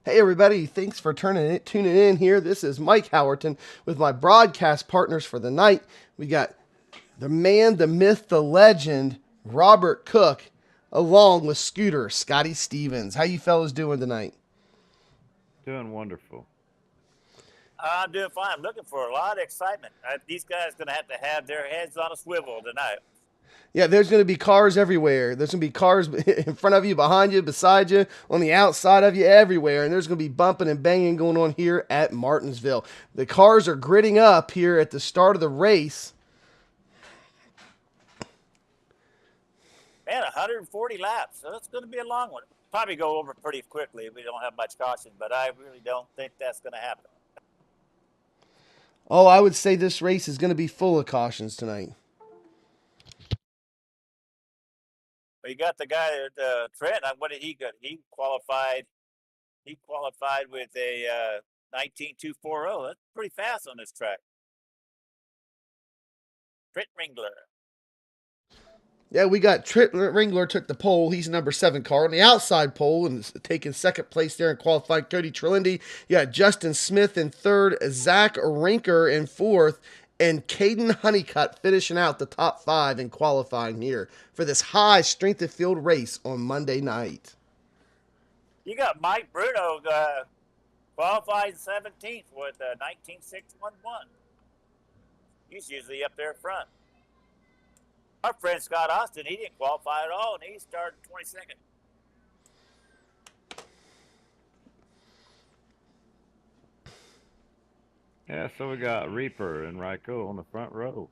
Hey everybody, thanks for tuning in here. This is Mike Howerton with my broadcast partners for the night. We got the man, the myth, the legend, Robert Cook, along with Scooter, Scotty Stevens. How you fellas doing tonight? Doing wonderful. I'm doing fine. I'm looking for a lot of excitement. These guys are going to have their heads on a swivel tonight. Yeah, there's going to be cars everywhere. There's going to be cars in front of you, behind you, beside you, on the outside of you, everywhere. And there's going to be bumping and banging going on here at Martinsville. The cars are gritting up here at the start of the race. Man, 140 laps. So that's going to be a long one. Probably go over pretty quickly if we don't have much caution, but I really don't think that's going to happen. Oh, I would say this race is going to be full of cautions tonight. Well, you got the guy at Trent. What did he get? He qualified with a 19.240. That's pretty fast on this track. Trent Ringler. Yeah, we got Trent Ringler took the pole. He's number 7 car on the outside pole and is taking second place there in qualifying. Cody Trelindi. You got Justin Smith in third, Zach Rinker in fourth, and Caden Honeycutt finishing out the top 5 in qualifying here for this high strength of field race on Monday night. You got Mike Bruno qualified 17th with 19.611. He's usually up there front. Our friend Scott Austin, he didn't qualify at all, and he started 22nd. Yeah, so we got Reaper and Ryko on the front row.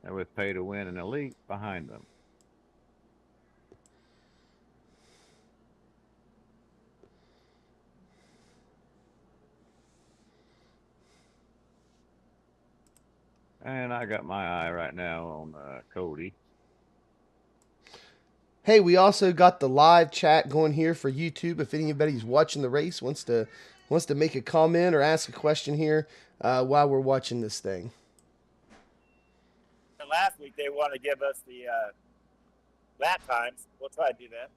And with Pay to Win and Elite behind them. And I got my eye right now on Cody. Hey, we also got the live chat going here for YouTube. If anybody's watching the race wants to make a comment or ask a question here while we're watching this thing. And last week they wanted to give us the lap times. We'll try to do that.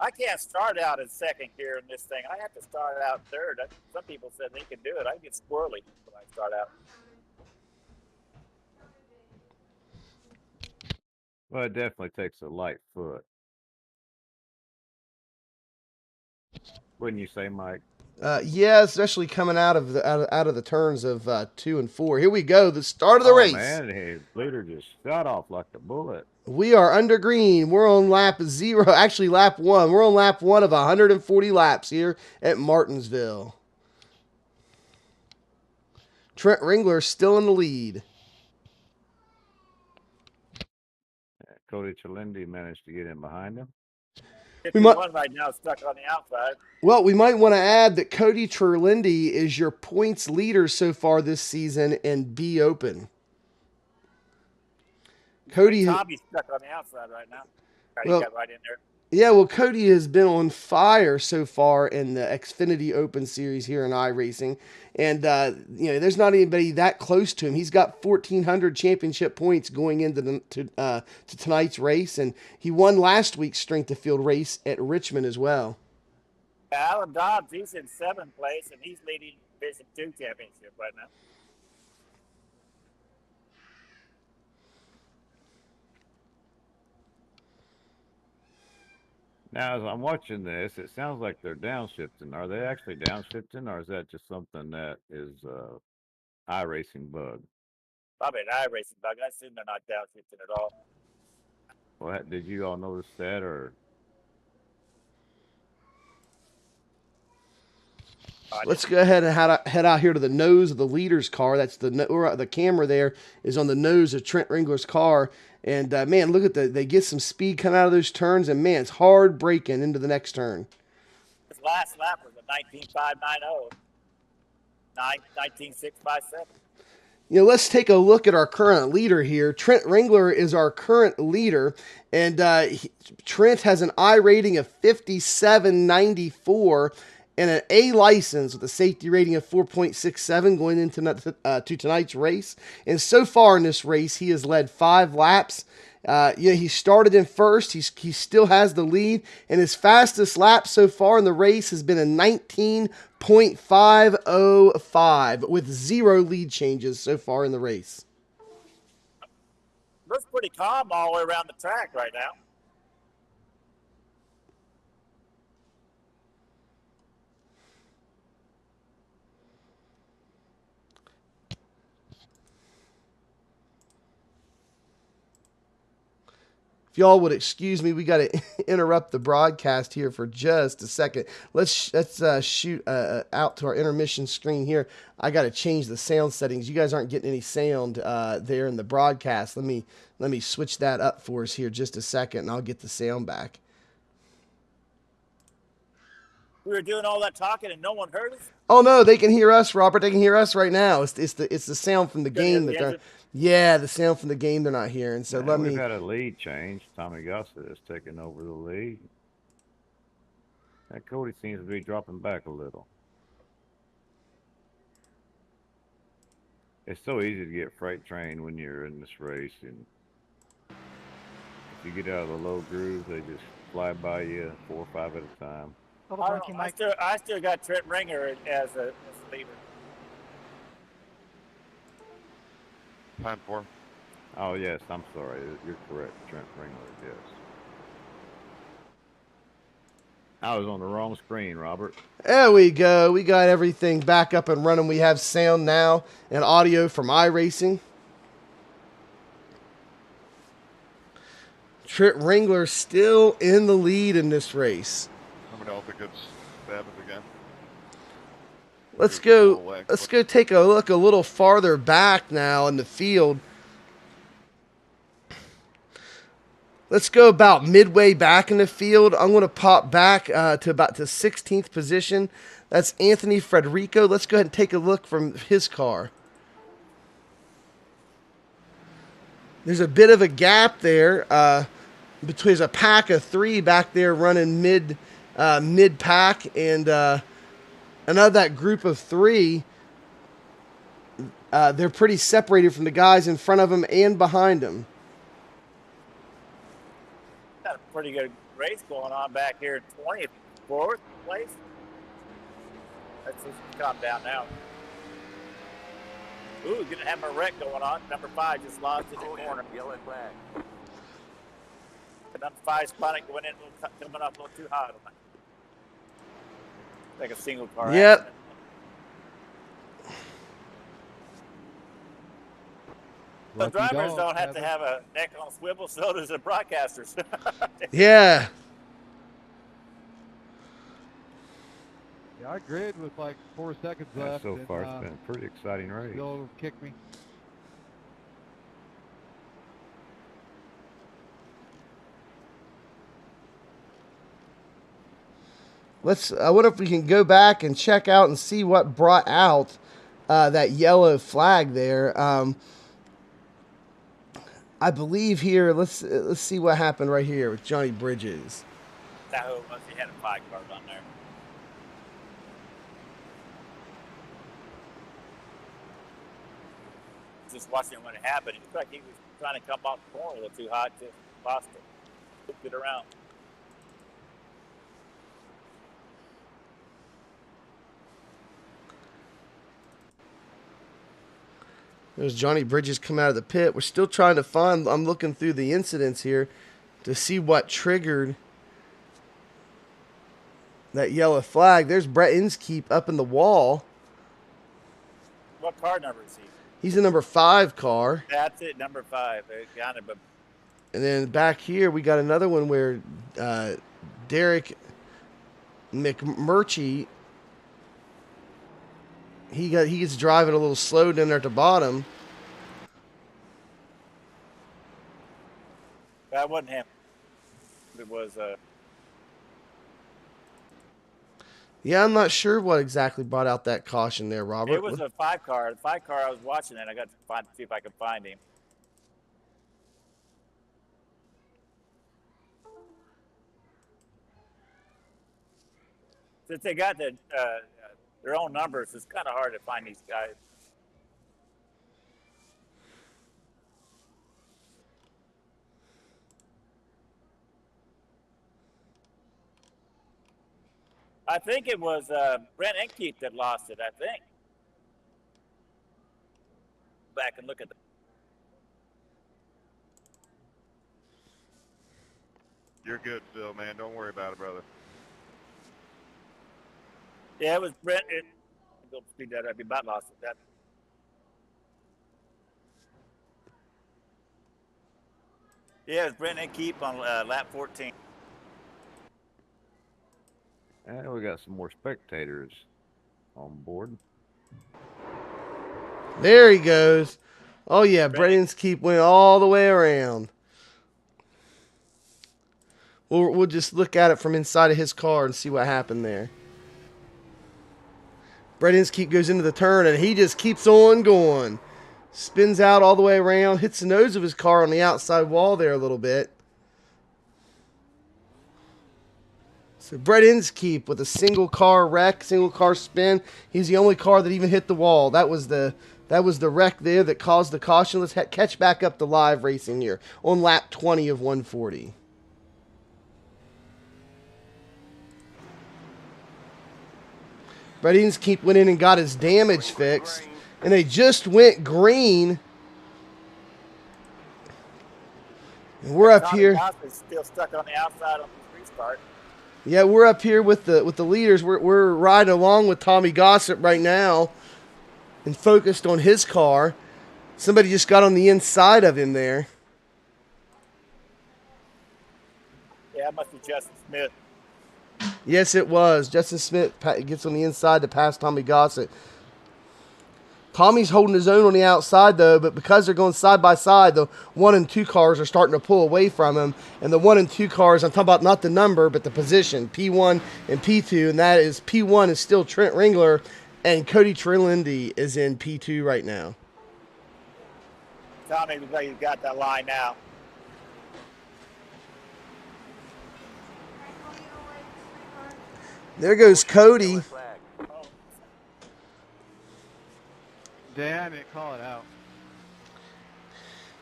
I can't start out in second here in this thing. I have to start out third. Some people said they can do it. I get squirrely when I start out. Well, it definitely takes a light foot. Wouldn't you say, Mike? Yeah, especially coming out of the turns of 2 and 4. Here we go, the start of the race. Man, his leader just shot off like a bullet. We are under green. We're on lap 0, actually lap 1. We're on lap 1 of 140 laps here at Martinsville. Trent Ringler still in the lead. Cody Trelindi managed to get in behind him. 51 right now stuck on the outside. Well, we might want to add that Cody Trelindi is your points leader so far this season in B Open. Tommy's stuck on the outside right now. He got right in there. Yeah, well, Cody has been on fire so far in the Xfinity Open Series here in iRacing. And, there's not anybody that close to him. He's got 1,400 championship points going into to tonight's race. And he won last week's strength of field race at Richmond as well. Alan Dobbs, he's in 7th place, and he's leading Division 2 championship right now. Now, as I'm watching this, it sounds like they're downshifting. Are they actually downshifting, or is that just something that is iRacing bug? Probably an iRacing bug. I assume they're not downshifting at all. Well, did you all notice that, or? Let's go ahead and head out here to the nose of the leader's car. That's the camera there is on the nose of Trent Ringler's car. And, man, look at they get some speed coming out of those turns. And, man, it's hard braking into the next turn. His last lap was a 19.590. 19.657. Let's take a look at our current leader here. Trent Ringler is our current leader. And Trent has an I rating of 57.94. and an A license with a safety rating of 4.67 going into to tonight's race. And so far in this race, he has led 5 laps. He started in first. He still has the lead, and his fastest lap so far in the race has been a 19.505 with 0 lead changes so far in the race. Looks pretty calm all the way around the track right now. If y'all would excuse me, we got to interrupt the broadcast here for just a second. Let's shoot out to our intermission screen here. I got to change the sound settings. You guys aren't getting any sound there in the broadcast. Let me switch that up for us here just a second, and I'll get the sound back. We were doing all that talking and no one heard us? Oh no, they can hear us, Robert. They can hear us right now. It's the sound from the game that they're. Yeah, the sound from the game they're not hearing. So we've had a lead change. Tommy Gossett has taken over the lead. That Cody seems to be dropping back a little. It's so easy to get freight trained when you're in this race, and if you get out of the low grooves, they just fly by you 4 or 5 at a time. I still got Trent Ringer as a leader. Time 4. Oh, yes, I'm sorry. You're correct, Trent Ringler, yes. I was on the wrong screen, Robert. There we go. We got everything back up and running. We have sound now and audio from iRacing. Trent Ringler still in the lead in this race. How many all tickets happens again? Let's go take a look a little farther back now in the field. Let's go about midway back in the field. I'm going to pop back to about the 16th position. That's Anthony Frederico. Let's go ahead and take a look from his car. There's a bit of a gap there between a pack of 3 back there running mid pack, and another that group of 3. They're pretty separated from the guys in front of them and behind them. Got a pretty good race going on back here, 24th place. Let's just calm down now. Ooh, gonna have a wreck going on. Number 5 just lost in the corner. Yellow flag. Number 5 spot went in, coming up a little too hot. Like a single car. Yep. Accident. The drivers don't have to have a neck on a swivel, so does the broadcasters. Yeah. Yeah, I grid with like 4 seconds left. So far, it's been a pretty exciting race. Still kick me. I wonder if we can go back and check out and see what brought out that yellow flag there. I believe here. Let's see what happened right here with Johnny Bridges. That who it was? He had a 5 card on there. Just watching when it happened, it looked like he was trying to come off the corner a little too hot, just lost it, flipped it around. There's Johnny Bridges come out of the pit. We're still trying to find. I'm looking through the incidents here to see what triggered that yellow flag. There's Brett Inskeep up in the wall. What car number is he? He's a number 5 car. That's it, number 5. They got him. And then back here we got another one where Derek McMurchie. He gets driving a little slow down there at the bottom. That wasn't him. It was Yeah, I'm not sure what exactly brought out that caution there, Robert. It was a 5 car. The 5 car I was watching it. I got to see if I could find him. Since they got their own numbers, it's kind of hard to find these guys. I think it was Brent Enkeep that lost it, I think. Back and look at the. You're good, Phil, man. Don't worry about it, brother. Yeah, it was Brent. Go speed that up. He about lost it. That. Yeah, it was Brent Enkeep on lap 14. And we got some more spectators on board. There he goes. Oh yeah, Braden's keep went all the way around. We'll just look at it from inside of his car and see what happened there. Braden's keep goes into the turn and he just keeps on going. Spins out all the way around, hits the nose of his car on the outside wall there a little bit. So Brett Inskeep with a single car wreck, single car spin. He's the only car that even hit the wall. That was the wreck there that caused the caution. Let's catch back up to live racing here on lap 20 of 140. Brett Inskeep went in and got his damage fixed, and they just went green. And we're up here. Gossett's still stuck on the outside on the restart. Yeah, we're up here with the leaders. We're riding along with Tommy Gossett right now and focused on his car. Somebody just got on the inside of him there. Yeah, it must be Justin Smith. Yes, it was. Justin Smith gets on the inside to pass Tommy Gossett. Tommy's holding his own on the outside, though, but because they're going side by side, the 1 and 2 cars are starting to pull away from him. And the 1 and 2 cars, I'm talking about not the number, but the position, P1 and P2, and that is P1 is still Trent Ringler, and Cody Trilindy is in P2 right now. Tommy looks like he's got that line now. There goes Cody. Damn it, call it out.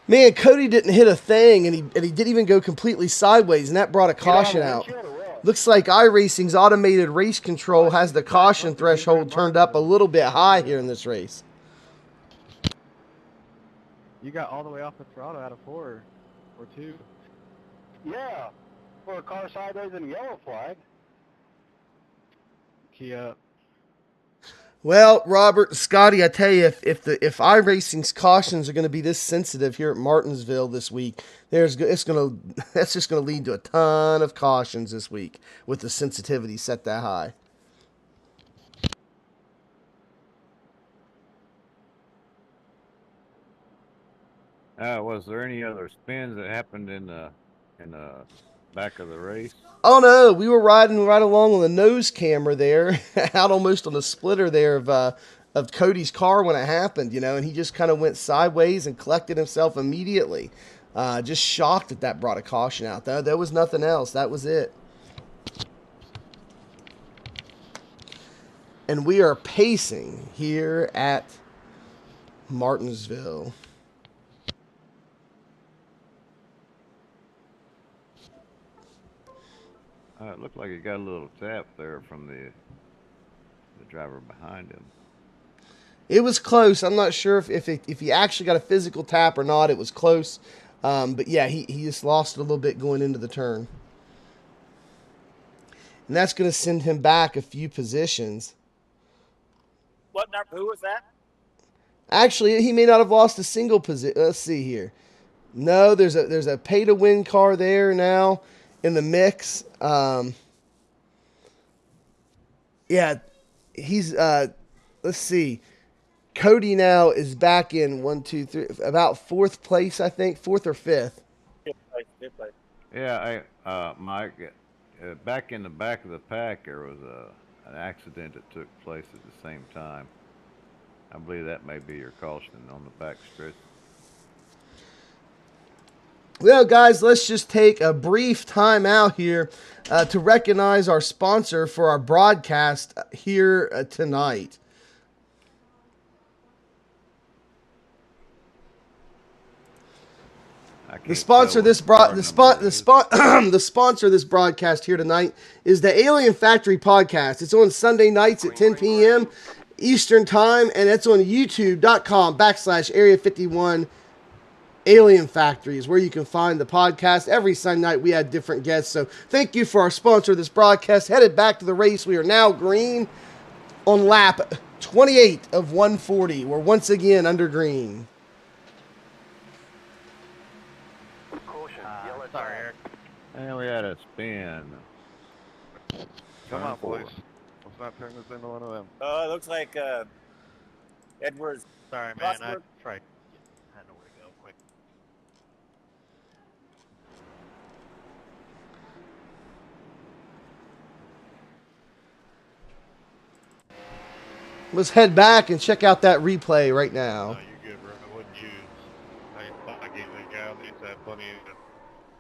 Man, Cody didn't hit a thing, and he didn't even go completely sideways, and that brought a caution out. Looks like iRacing's automated race control has the caution threshold turned up a little bit high here in this race. You got all the way off the throttle out of 4 or 2. Yeah, for a car sideways and a yellow flag. Key up. Well, Robert, Scotty, I tell you, if iRacing's cautions are going to be this sensitive here at Martinsville this week, that's just going to lead to a ton of cautions this week with the sensitivity set that high. Was there any other spins that happened in the back of the race? Oh no, we were riding right along on the nose camera there, out almost on the splitter there of Cody's car when it happened, and he just kind of went sideways and collected himself immediately. Just shocked that brought a caution out. There was nothing else. That was it. And we are pacing here at Martinsville. It looked like he got a little tap there from the driver behind him. It was close. I'm not sure if he actually got a physical tap or not. It was close. But yeah, he just lost a little bit going into the turn. And that's going to send him back a few positions. What number? Who was that? Actually, he may not have lost a single position. Let's see here. No, there's a pay-to-win car there now in the mix. Yeah, he's let's see. Cody now is back in 1, 2, 3, about 4th place, I think, 4th or 5th. Good place. Yeah, Mike, back in the back of the pack, there was an accident that took place at the same time. I believe that may be your caution on the back stretch. Well, guys, let's just take a brief time out here to recognize our sponsor for our broadcast here tonight. The sponsor of this the sponsor of this broadcast here tonight is the Alien Factory podcast. It's on Sunday nights at 10 p.m. Eastern Time, and it's on YouTube.com/Area51 Alien Factories, where you can find the podcast. Every Sunday night we had different guests. So thank you for our sponsor of this broadcast. Headed back to the race. We are now green on lap 28 of 140. We're once again under green. Sorry, Eric. And we had a spin. Come on, boys. Let's not turn this into one of them. It looks like Edwards. Sorry, man. I Rosberg. tried. I know where to go quick. Let's head back and check out that replay right now. No, you're good, bro. I wouldn't use. I gave that guy on the inside plenty of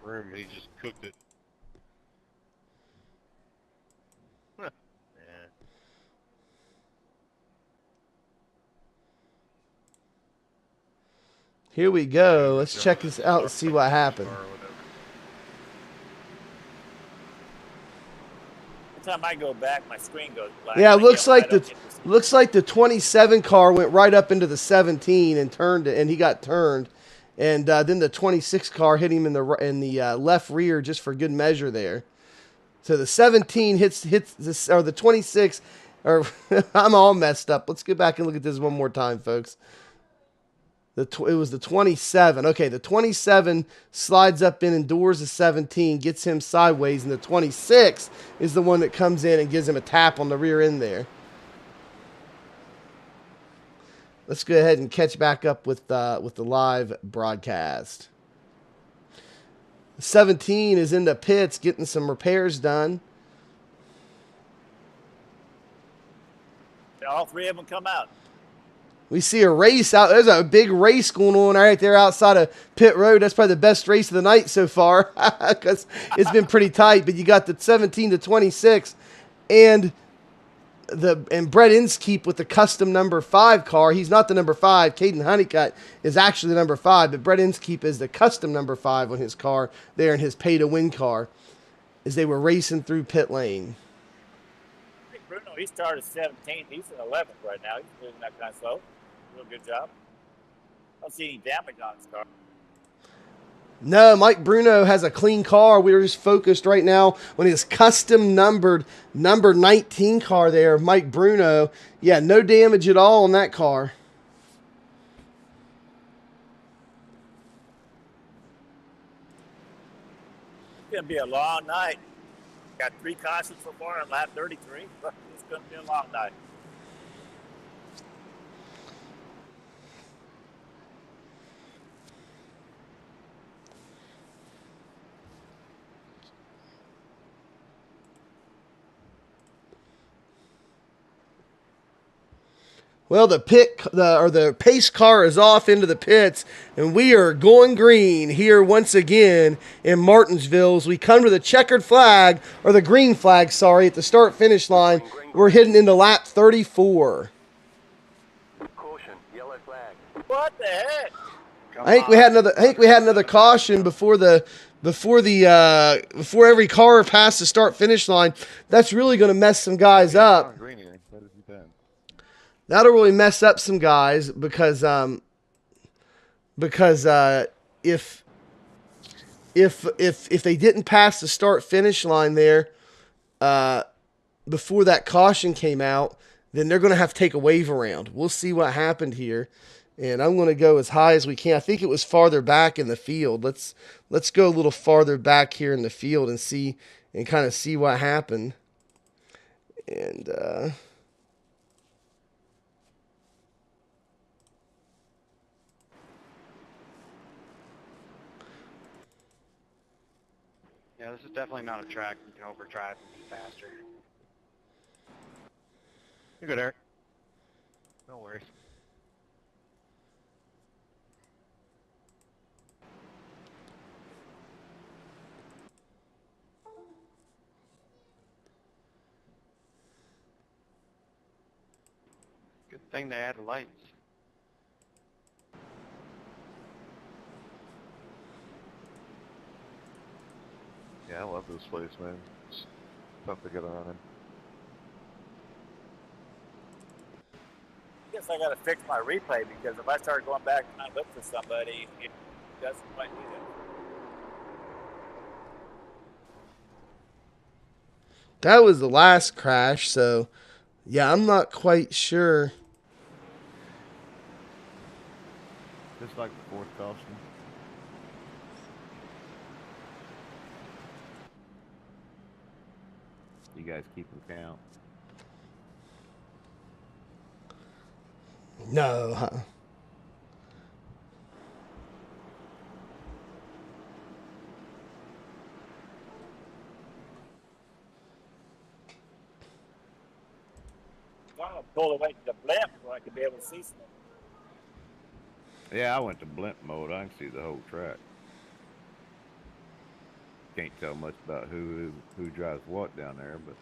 room. He just cooked it. Huh. Yeah. Here we go. Let's check this out and see what happened. Every time I go back, my screen goes black. Yeah, it I looks get like right up the into looks like the 27 car went right up into the 17 and turned it, and he got turned, and then the 26 car hit him in the left rear just for good measure there. So the 17 hits this, or the 26, or I'm all messed up. Let's go back and look at this one more time, folks. It was the 27. Okay, the 27 slides up in and doors the 17, gets him sideways, and the 26 is the one that comes in and gives him a tap on the rear end there. Let's go ahead and catch back up with the live broadcast. 17 is in the pits getting some repairs done. all three of them come out. We see a race out. There's a big race going on right there outside of pit road. That's probably the best race of the night so far because it's been pretty tight. But you got the 17 to 26 and Brett Inskeep with the custom number 5 car. He's not the number 5. Caden Honeycutt is actually the number 5, but Brett Inskeep is the custom number 5 on his car there in his pay-to-win car as they were racing through pit lane. I think Bruno, he started 17th. He's in 11th right now. He's doing that kind of slow. Doing a good job. I don't see any damage on his car. No, Mike Bruno has a clean car. We're just focused right now on his custom numbered number 19 car there, Mike Bruno. Yeah, no damage at all on that car. It's going to be a long night. Got 3 cautions so far on lap 33. It's going to be a long night. Well, the pace car is off into the pits, and we are going green here once again in Martinsville as we come to the checkered flag, or the green flag, sorry, at the start-finish line. We're heading into lap 34. Caution, yellow flag. What the heck? I think we had another caution before every car passed the start-finish line. That's really going to mess some guys up. That'll really mess up some guys because if they didn't pass the start finish line there before that caution came out, then they're going to have to take a wave around. We'll see what happened here, and I'm going to go as high as we can. I think it was farther back in the field. Let's go a little farther back here in the field and see and kind of see what happened. And Yeah, this is definitely not a track you can overdrive and be faster. You're good, Eric. No worries. thing they added lights. Yeah, I love this place, man. It's tough to get around in. I guess I got to fix my replay because if I start going back and I look for somebody, it doesn't quite do that. That was the last crash, so yeah, I'm not quite sure. Just like the fourth caution. You guys keeping count? No. I'm going to pull away to the blimp so I can be able to see something. Yeah, I went to blimp mode. I can see the whole track. Can't tell much about who drives what down there, but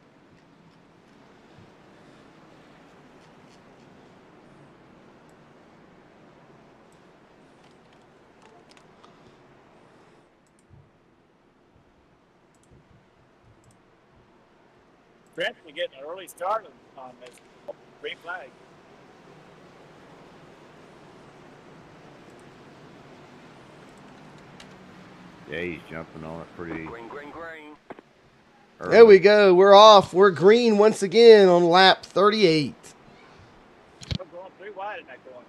Trent's getting an early start on this green flag. yeah, he's jumping on it pretty Green, green, green. early. There we go. We're off. We're green once again on lap 38. We're going 3 wide in that corner.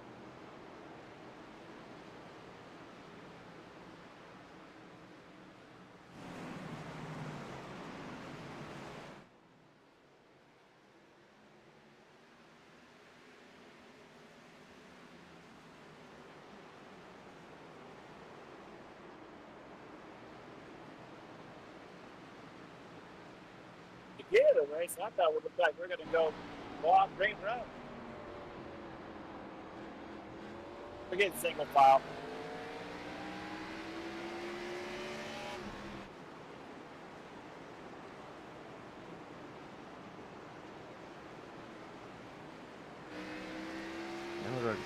Yeah, the race. I thought it looked like we're going to go off green run. We're getting single file.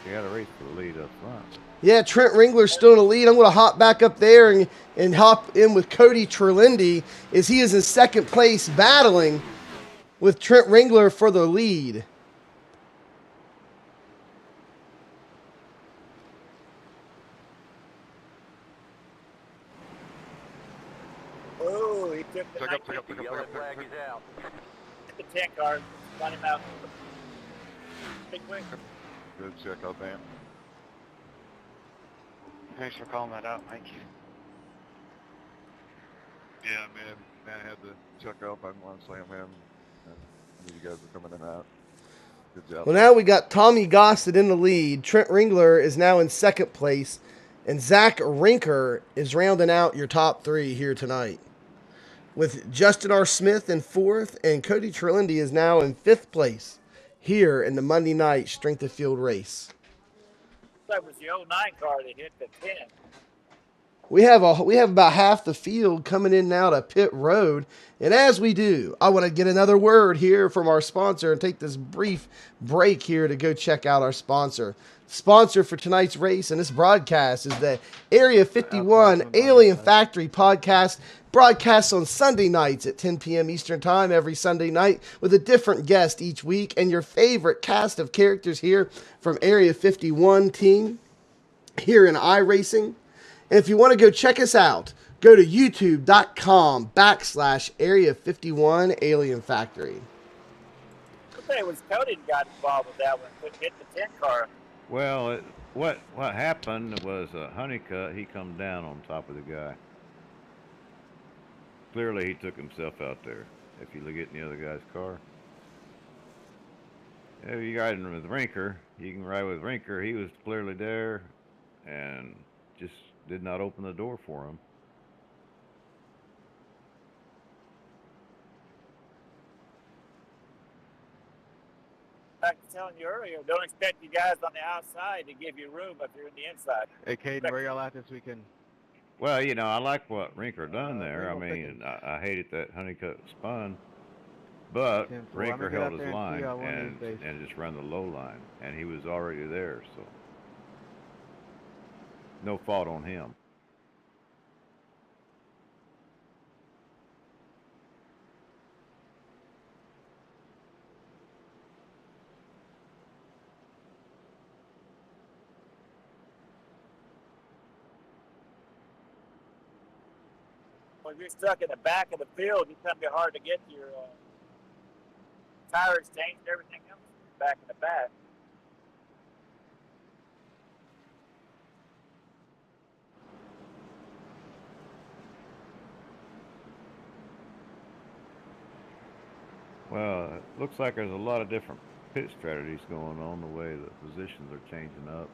You got to race for the lead up front. Yeah, Trent Ringler's still in the lead. I'm going to hop back up there and hop in with Cody Trelindi as he is in second place battling with Trent Ringler for the lead. Oh, he took the Pick up, pick up, The pick up, yellow pick up, flag pick up. is out. the 10 car, run him out. Big wing. Good check out, man. Thanks for calling that out. Thank you. Yeah, man. I had to check out. I want to say, man. I knew you guys were coming in and out. Good job. Well, now we got Tommy Gossett in the lead. Trent Ringler is now in second place. And Zach Rinker is rounding out your top three here tonight. With Justin R. Smith in fourth, and Cody Trelindi is now in fifth place here in the Monday night Strength of Field race. That was the 09 car that hit the 10. We have about half the field coming in now to pit road. And as we do, I want to get another word here from our sponsor and take this brief break here to go check out our sponsor. Sponsor for tonight's race and this broadcast is the Area 51 Alien Factory podcast, broadcasts on Sunday nights at 10 p.m. Eastern Time every Sunday night with a different guest each week and your favorite cast of characters here from Area 51 team here in iRacing. And if you want to go check us out, go to youtube.com/Area51 Alien Factory. I think it was Cody that got involved with that one. Couldn't hit the 10 car. Well, what happened was Honeycutt, he come down on top of the guy. Clearly, he took himself out there. If you look at the other guy's car. If you're riding with Rinker, you can ride with Rinker. He was clearly there and just did not open the door for him. Like I was telling you earlier, don't expect you guys on the outside to give you room if you're in the inside. Hey, Caden, where y'all at this weekend? Well, I like what Rinker done there. I mean, I hated that Honeycutt spun. But 10-4. I'm Rinker gonna get held out his there and see line how one of these days. and just run the low line, and he was already there, so no fault on him. When you're stuck in the back of the field, it's gonna be hard to get your tires changed and everything else back in the back. Well, it looks like there's a lot of different pit strategies going on, the way the positions are changing up.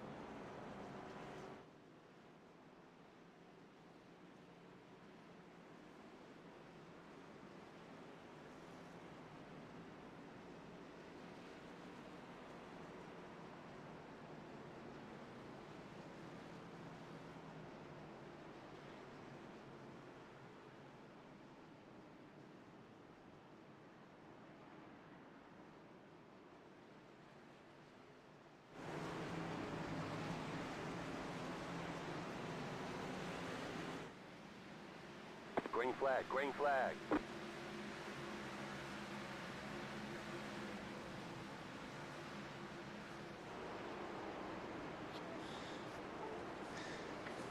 Green flag, green flag.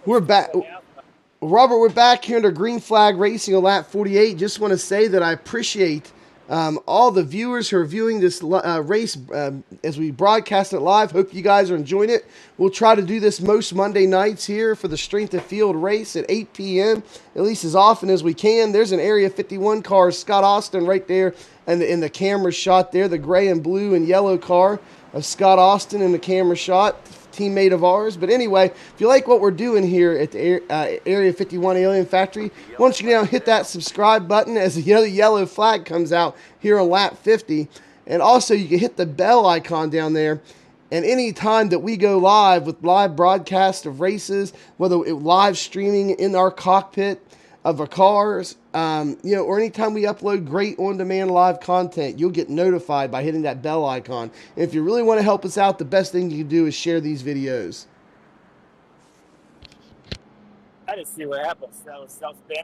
We're back. Robert, we're back here under Green Flag Racing on lap 48. Just want to say that I appreciate all the viewers who are viewing this race as we broadcast it live. Hope you guys are enjoying it. We'll try to do this most Monday nights here for the Strength of Field race at 8 p.m., at least as often as we can. There's an Area 51 car, Scott Austin, right there in the camera shot there, the gray and blue and yellow car of Scott Austin in the camera shot, teammate of ours. But anyway, if you like what we're doing here at the Area 51 Alien Factory, why don't you now hit that subscribe button as the yellow flag comes out here on lap 50. And also you can hit the bell icon down there. And any time that we go live with live broadcast of races, whether it live streaming in our cockpit of our cars, or anytime we upload great on-demand live content, you'll get notified by hitting that bell icon. And if you really want to help us out, the best thing you can do is share these videos. I just see what happens. That was self-spin.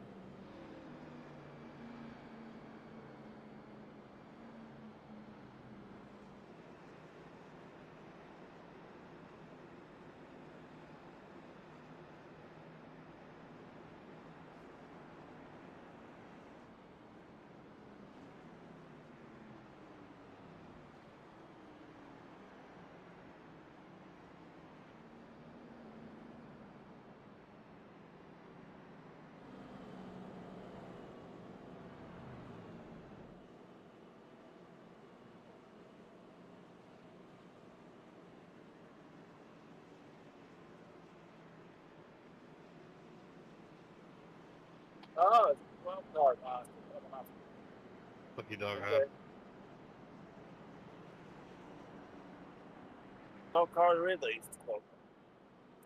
Oh, it's 12 card. Lucky dog, Okay. huh? 12 card released.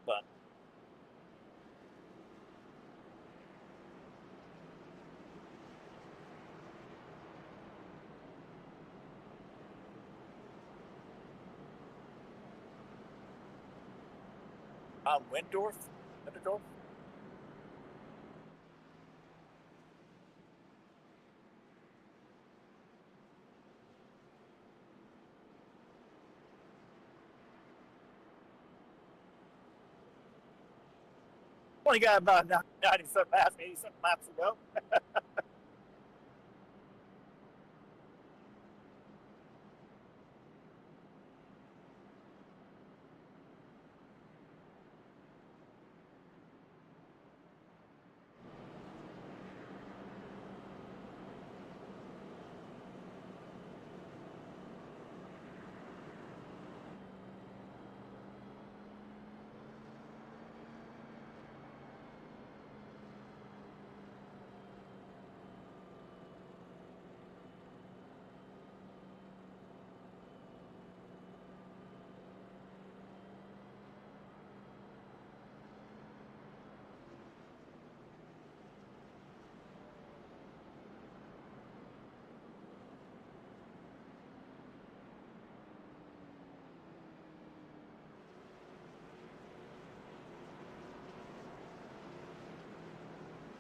Fun. Windorf? Windorf? Only got about 90-something laps, 80-something laps ago.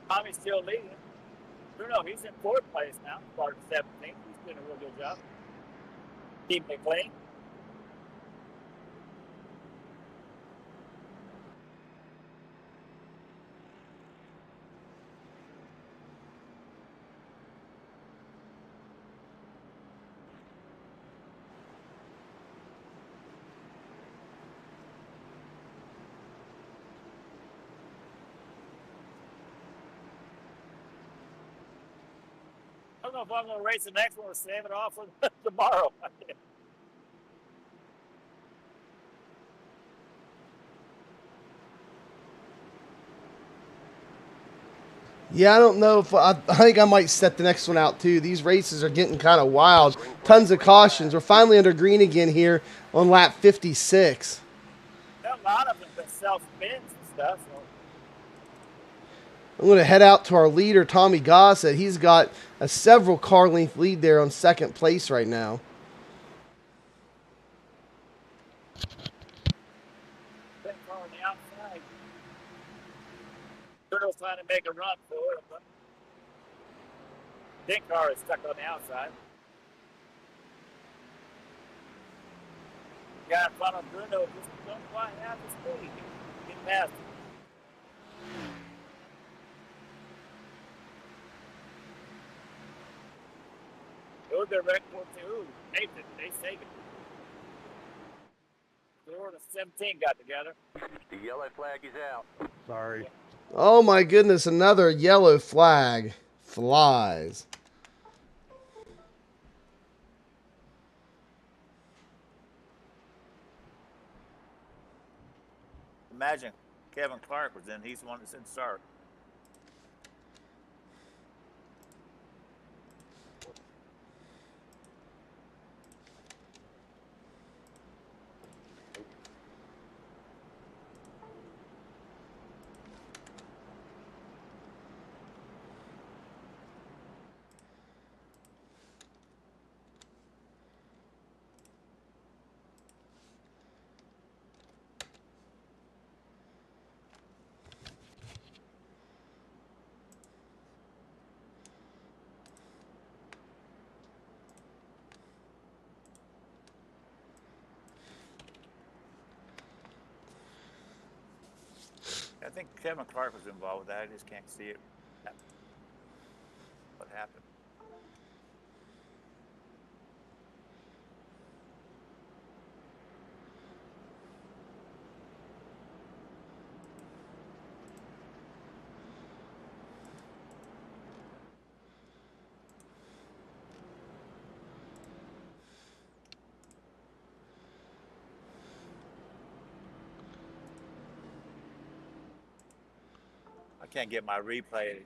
Tommy's still leading. Bruno, he's in 4th place now. Started 17th. He's doing a real good job. Keeping it clean. I don't know if I'm going to race the next one or save it off for tomorrow. Yeah, I don't know if I think I might set the next one out too. These races are getting kind of wild. Tons of cautions. We're finally under green again here on lap 56. A lot of them been self-spins and stuff. So. I'm going to head out to our leader, Tommy Gossett. He's got a several car length lead there on 2nd place right now. Car on the outside. Turtle's trying to make a run for it, but pink car is stuck on the outside. Guy in front of Bruno just don't quite have the speed. Get past him. It was their record too. Nathan, they saved it. Ford and 17 got together. The yellow flag is out. Sorry. Oh my goodness, another yellow flag flies. Imagine Kevin Clark was in. He's the one that's in start. I think Kevin Clark was involved with that. I just can't see it. What happened? I can't get my replay.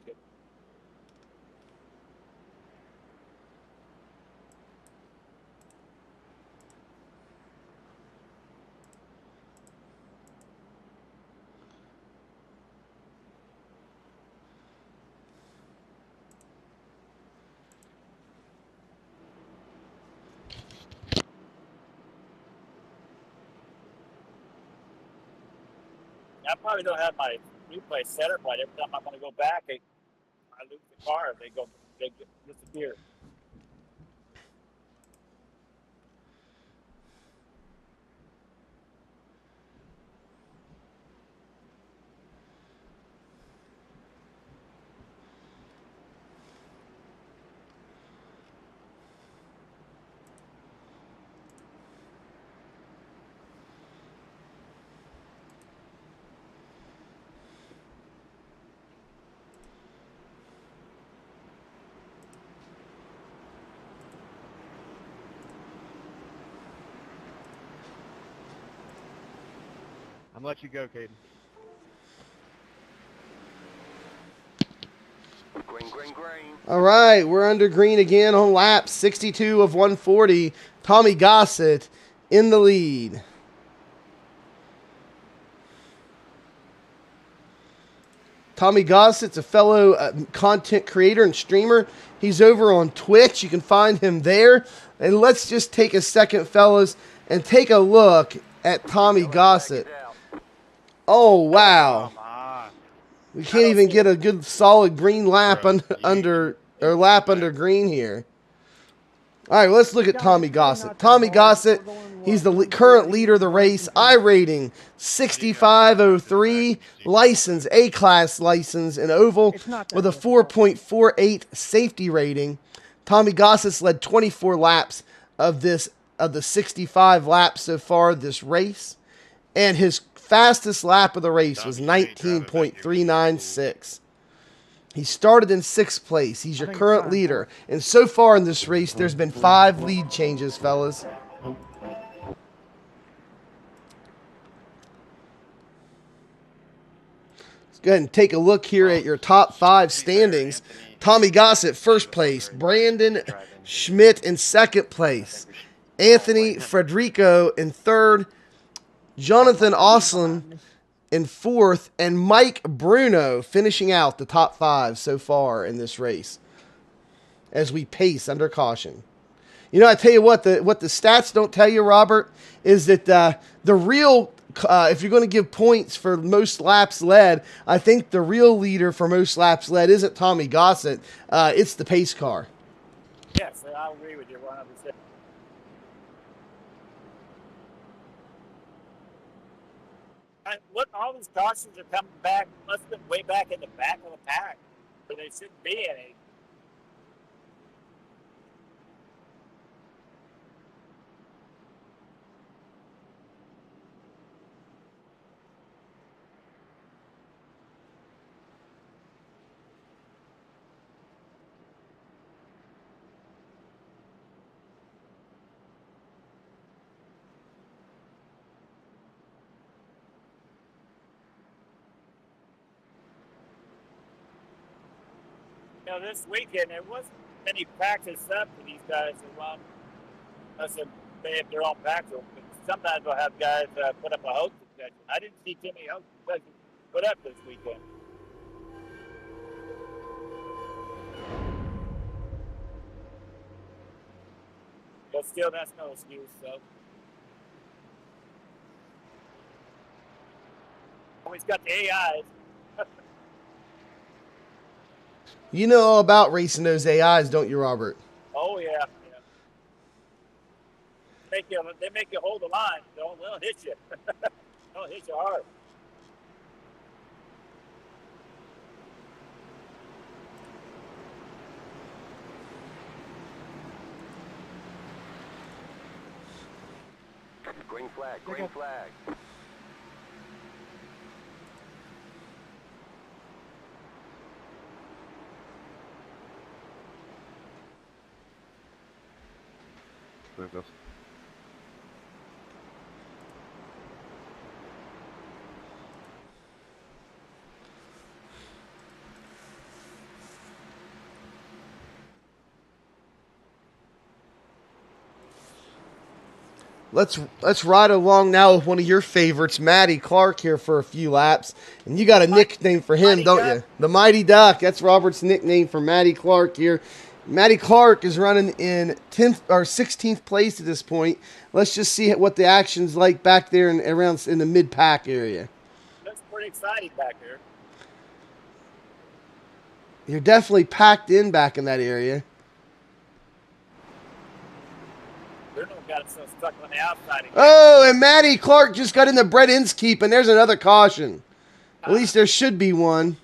I probably don't have my replay set up right. Every time I'm going to go back, I lose the car and they disappear. I'm gonna let you go, Caden. Green, green, green. All right, we're under green again on lap 62 of 140. Tommy Gossett in the lead. Tommy Gossett's a fellow content creator and streamer. He's over on Twitch. You can find him there. And let's just take a second, fellas, and take a look at Tommy Gossett. Oh, wow. Come on. We can't even get a good solid green lap under green here. All right, let's look at Tommy Gossett. Tommy Gossett, he's the current leader of the race. iRating 6503, license, A-class license in oval with a 4.48 safety rating. Tommy Gossett's led 24 laps of the 65 laps so far this race, and his fastest lap of the race was 19.396. He started in 6th place. He's your current leader. And so far in this race, there's been 5 lead changes, fellas. Let's go ahead and take a look here at your top 5 standings. Tommy Gossett, 1st place. Brandon Schmidt in 2nd place. Anthony Federico in 3rd. Jonathan Oslin in 4th, and Mike Bruno finishing out the top 5 so far in this race as we pace under caution. You know, I tell you what the stats don't tell you, Robert, is that the real, if you're going to give points for most laps led, I think the real leader for most laps led isn't Tommy Gossett. It's the pace car. Yes, I agree with you 100%. Look, all these cautions are coming back. Must have been way back in the back of the pack, where they shouldn't be any. You know, this weekend there wasn't any practice up for these guys that run unless they have their own practice. But sometimes they'll have guys put up a hosting session. I didn't see too many hosting sessions put up this weekend. But still, that's no excuse. So always got the AIs. You know all about racing those AIs, don't you, Robert? Oh yeah, yeah. They make you hold the line. They'll hit you. They'll hit you hard. Green flag, green flag. Let's ride along now with one of your favorites, Matty Clark, here for a few laps. And you got a nickname for him, Mighty don't Duck. you? The Mighty Duck. That's Robert's nickname for Matty Clark here. Matty Clark is running in 10th or 16th place at this point. Let's just see what the action's like back there around in the mid-pack area. Looks pretty exciting back there. You're definitely packed in back in that area. Bruno got himself stuck on the outside again. Oh, and Matty Clark just got into Brett Inskeep, and there's another caution. At least there should be one.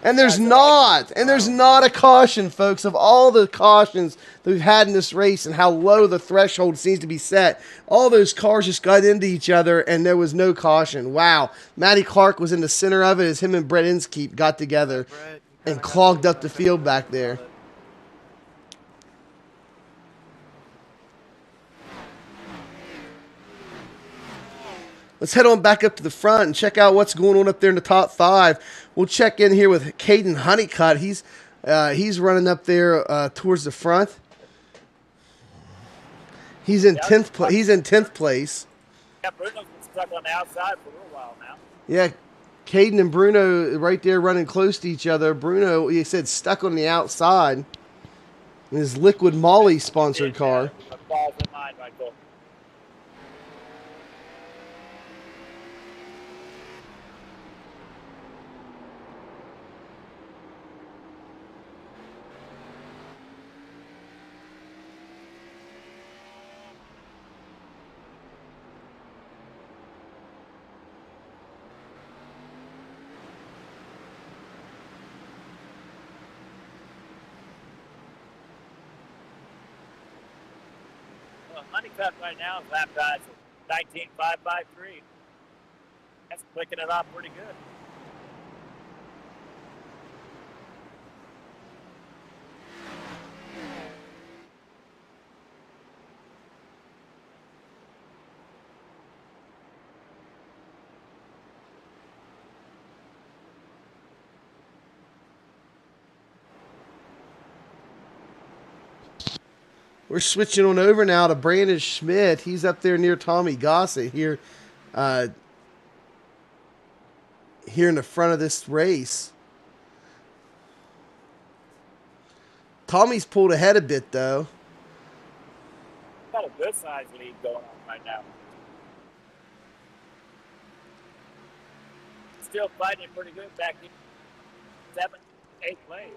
And there's not. And there's not a caution, folks. Of all the cautions that we've had in this race and how low the threshold seems to be set, all those cars just got into each other, and there was no caution. Wow. Matty Clark was in the center of it as him and Brett Inskeep got together and clogged up the field back there. Let's head on back up to the front and check out what's going on up there in the top 5. We'll check in here with Caden Honeycutt. He's running up there towards the front. He's in 10th place. He's in 10th place. Yeah, Bruno's been stuck on the outside for a little while now. Yeah, Caden and Bruno right there running close to each other. Bruno, he said, stuck on the outside in his Liquid Molly sponsored car. A ball's in mine right there. Honeycutt right now is lap times 19.553. That's clicking it off pretty good. We're switching on over now to Brandon Schmidt. He's up there near Tommy Gossett here, here in the front of this race. Tommy's pulled ahead a bit, though. Got a good size lead going on right now. Still fighting pretty good back in 7th, 8th place.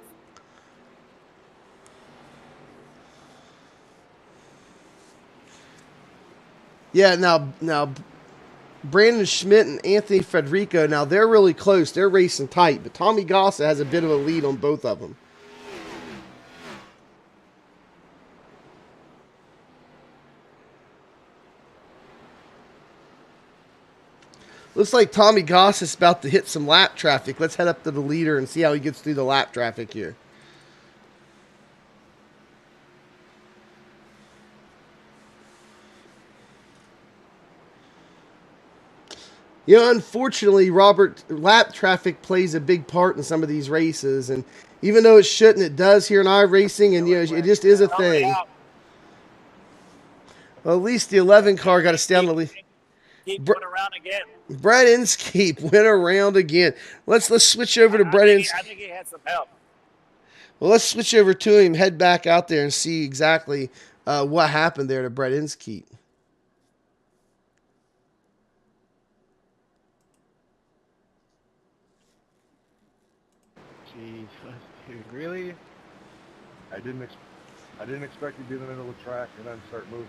Yeah, now Brandon Schmidt and Anthony Federico, now they're really close. They're racing tight, but Tommy Gossett has a bit of a lead on both of them. Looks like Tommy Gossett's about to hit some lap traffic. Let's head up to the leader and see how he gets through the lap traffic here. You know, unfortunately, Robert, lap traffic plays a big part in some of these races, and even though it shouldn't, it does here in iRacing, and you know, it just is a thing. Well, at least the 11 car got to stay on the lead. Keep went around again. Brett Inskeep went around again. Let's switch over to Brett Inskeep. I think he had some help. Well, let's switch over to him, head back out there, and see exactly what happened there to Brett Inskeep. Jeez, dude, really? I didn't expect you to be in the middle of the track and then start moving.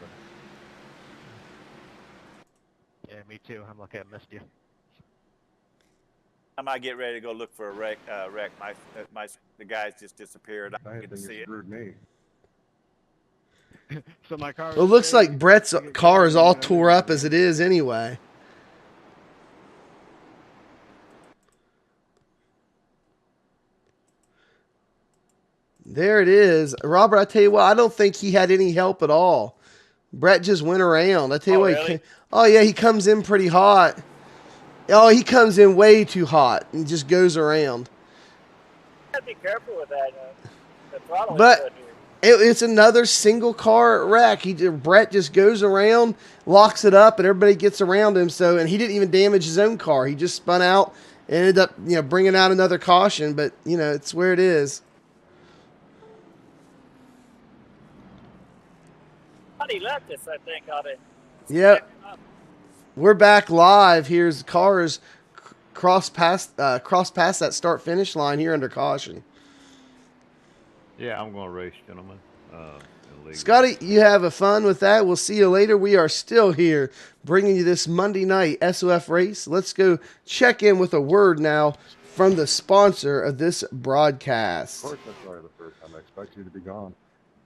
Yeah, me too. I'm lucky I missed you. I might get ready to go look for a wreck. The guys just disappeared. I I didn't think get to see it it. screwed me. So my car. Well, it looks like Brett's car is all tore up as it is anyway. There it is. Robert, I tell you what, I don't think he had any help at all. Brett just went around. I tell you what, really? oh yeah, he comes in pretty hot. Oh, he comes in way too hot and just goes around. You gotta be careful with that. The throttle is But good here. it's another single car wreck. Brett just goes around, locks it up, and everybody gets around him. So, and he didn't even damage his own car. He just spun out and ended up, bringing out another caution. But it's where it is. Somebody left us, I think, on it. Yep. We're back live. Here's cars cross past that start finish line here under caution. Yeah, I'm going to race, gentlemen. Scotty, you have a fun with that. We'll see you later. We are still here bringing you this Monday night SoF race. Let's go check in with a word now from the sponsor of this broadcast. Of course, that's sorry the first time. I expect you to be gone.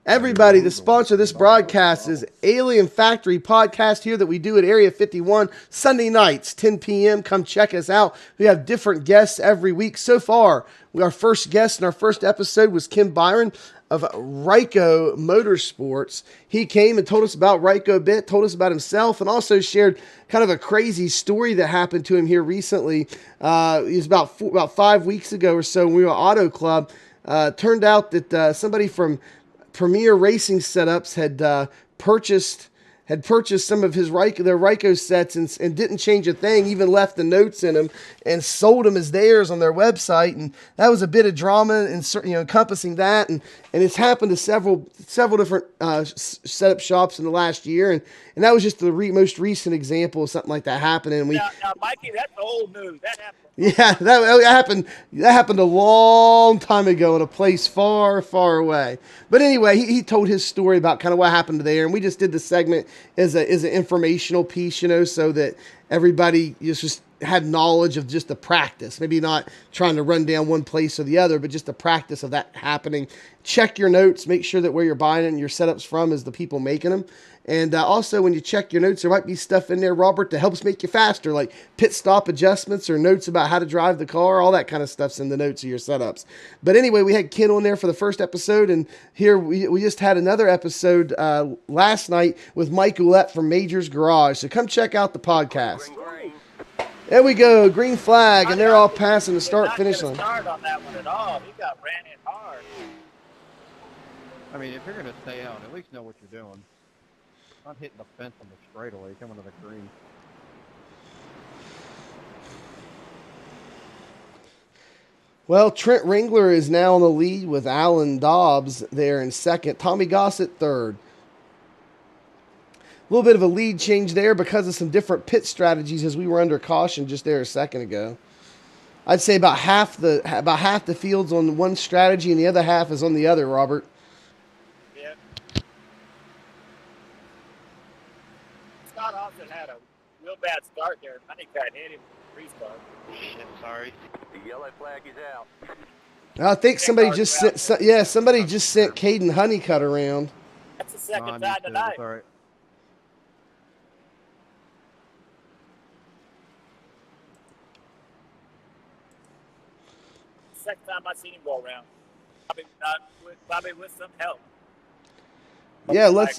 Everybody, the sponsor of this broadcast is Alien Factory podcast here that we do at Area 51 Sunday nights, 10 p.m. Come check us out. We have different guests every week. So far, our first guest in our first episode was Kim Byron of Ryko Motorsports. He came and told us about Ryko a bit, told us about himself, and also shared kind of a crazy story that happened to him here recently. It was about 5 weeks ago or so when we were at Auto Club. Turned out that somebody from Premier Racing Setups had purchased some of their Ryko sets and didn't change a thing, even left the notes in them and sold them as theirs on their website. And that was a bit of drama and encompassing that. And it's happened to several different setup shops in the last year. And that was just the most recent example of something like that happening. Now, Mikey, that's old news. That happened. Yeah, that happened a long time ago in a place far, far away. But anyway, he told his story about kind of what happened there, and we just did the segment as an informational piece, so that everybody just had knowledge of just the practice, maybe not trying to run down one place or the other, but just the practice of that happening. Check your notes, make sure that where you're buying it and your setups from is the people making them. And also, when you check your notes, there might be stuff in there, Robert, that helps make you faster, like pit stop adjustments or notes about how to drive the car. All that kind of stuff's in the notes of your setups. But anyway, we had Ken on there for the first episode, and here we just had another episode last night with Mike Ouellette from Major's Garage. So come check out the podcast. There we go, green flag, and they're all passing the start-finish line. Start on that one at all. He got ran in hard. I mean, if you're going to stay out, at least know what you're doing. Not hitting the fence on the straightaway, coming to the green. Well, Trent Ringler is now in the lead with Alan Dobbs there in second. Tommy Gossett third. A little bit of a lead change there because of some different pit strategies as we were under caution just there a second ago. I'd say about half the field's on one strategy and the other half is on the other, Robert. Yeah. Scott Austin had a real bad start there. Honeycutt hit him with the restart. Shit, sorry. The yellow flag is out. I think somebody just sent, somebody just sent Caden Honeycutt around. That's the second time tonight. All right. Second time I've seen him go around. Probably with some help. Let's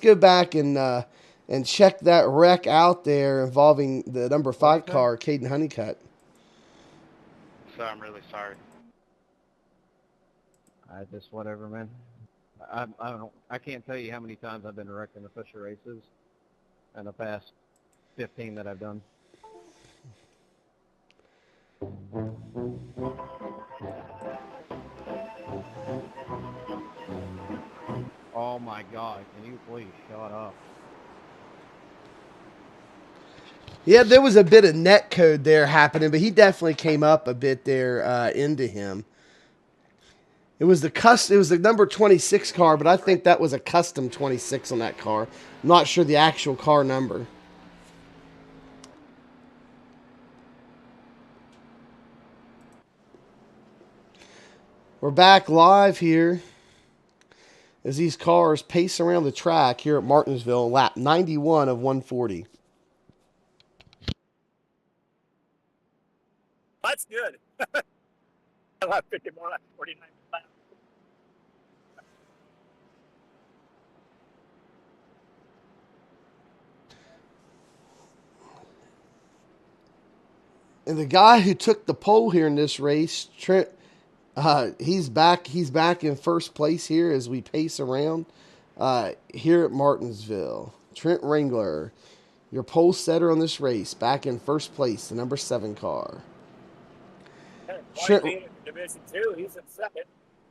go back and check that wreck out there involving the number 5 car, Caden Honeycutt. So I'm really sorry. I just whatever, man. I can't tell you how many times I've been wrecked in official races in the past 15 that I've done. Oh my God, can you please shut up? Yeah, there was a bit of net code there happening, but he definitely came up a bit there into him. It was the number 26 car, but I think that was a custom 26 on that car. I'm not sure the actual car number. We're back live here as these cars pace around the track here at Martinsville, lap 91 of 140. That's good. I love 51 at 49 laps. And the guy who took the pole here in this race, Trent, he's back in first place here as we pace around here at Martinsville. Trent Ringler, your pole setter on this race, back in first place, the number 7 car. Trent Division 2, he's in second.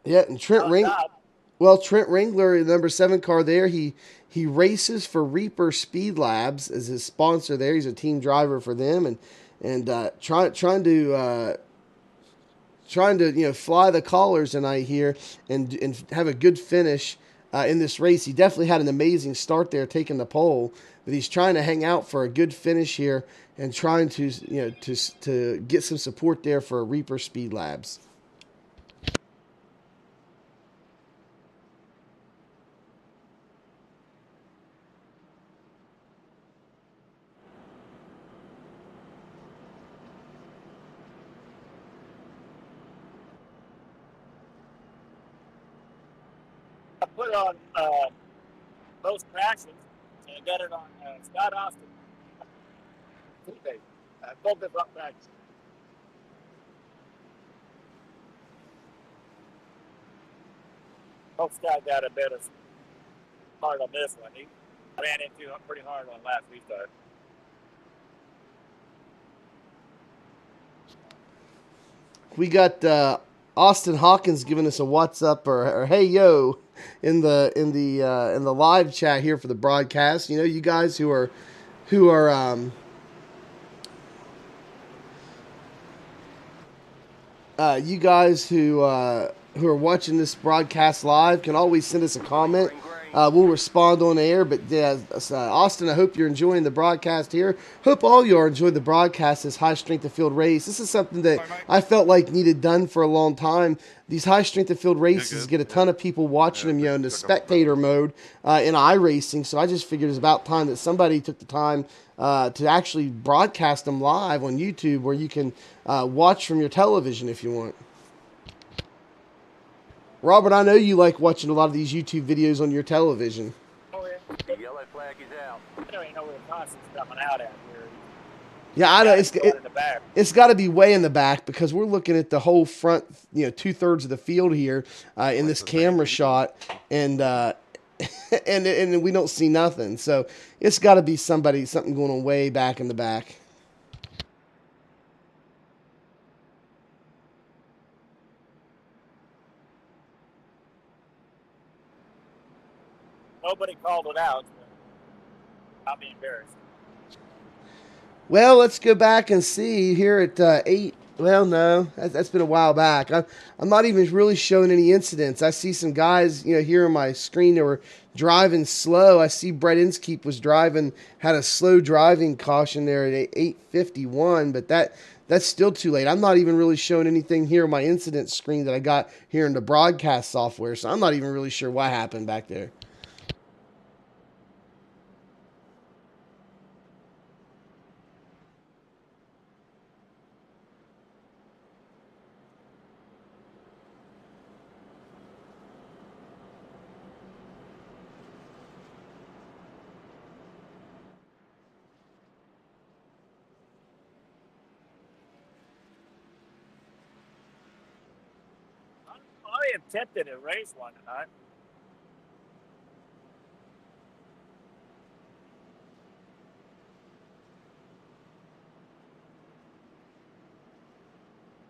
Yeah, and Trent Ringler, the number 7 car there, he races for Reaper Speed Labs as his sponsor there. He's a team driver for them, and trying to fly the collars tonight here and have a good finish in this race. He definitely had an amazing start there taking the pole, but he's trying to hang out for a good finish here and trying to to get some support there for Reaper Speed Labs. I put on most crashes, and I got it on Scott Austin. Both the front backs. Hope Scott got a bit of hard on this one. He ran into him pretty hard on last restart. We got Austin Hawkins giving us a what's up or hey yo in the live chat here for the broadcast. You know, you guys who are you guys who are watching this broadcast live can always send us a comment we'll respond on air. But yeah, Austin, I hope you're enjoying the broadcast here. Hope all you are enjoying the broadcast. This high strength of field race. This is something that I felt like needed done for a long time. These high strength of field races get a ton of people watching them, in the spectator mode in iRacing. So I just figured it's about time that somebody took the time to actually broadcast them live on YouTube, where you can watch from your television if you want. Robert, I know you like watching a lot of these YouTube videos on your television. Oh, yeah. The yellow flag is out. I don't even know where the constant's coming out at here. Yeah, I know. In the back. It's got to be way in the back, because we're looking at the whole front, 2/3 of the field here in this camera shot, and and we don't see nothing. So it's got to be something going on way back in the back. Nobody called it out. I'll be embarrassed. Well, let's go back and see here at 8. Well, no, that's been a while back. I'm not even really showing any incidents. I see some guys, here on my screen that were driving slow. I see Brett Inskeep was had a slow driving caution there at 8:51, but that's still too late. I'm not even really showing anything here on my incident screen that I got here in the broadcast software, so I'm not even really sure what happened back there. I am tempted to race one tonight.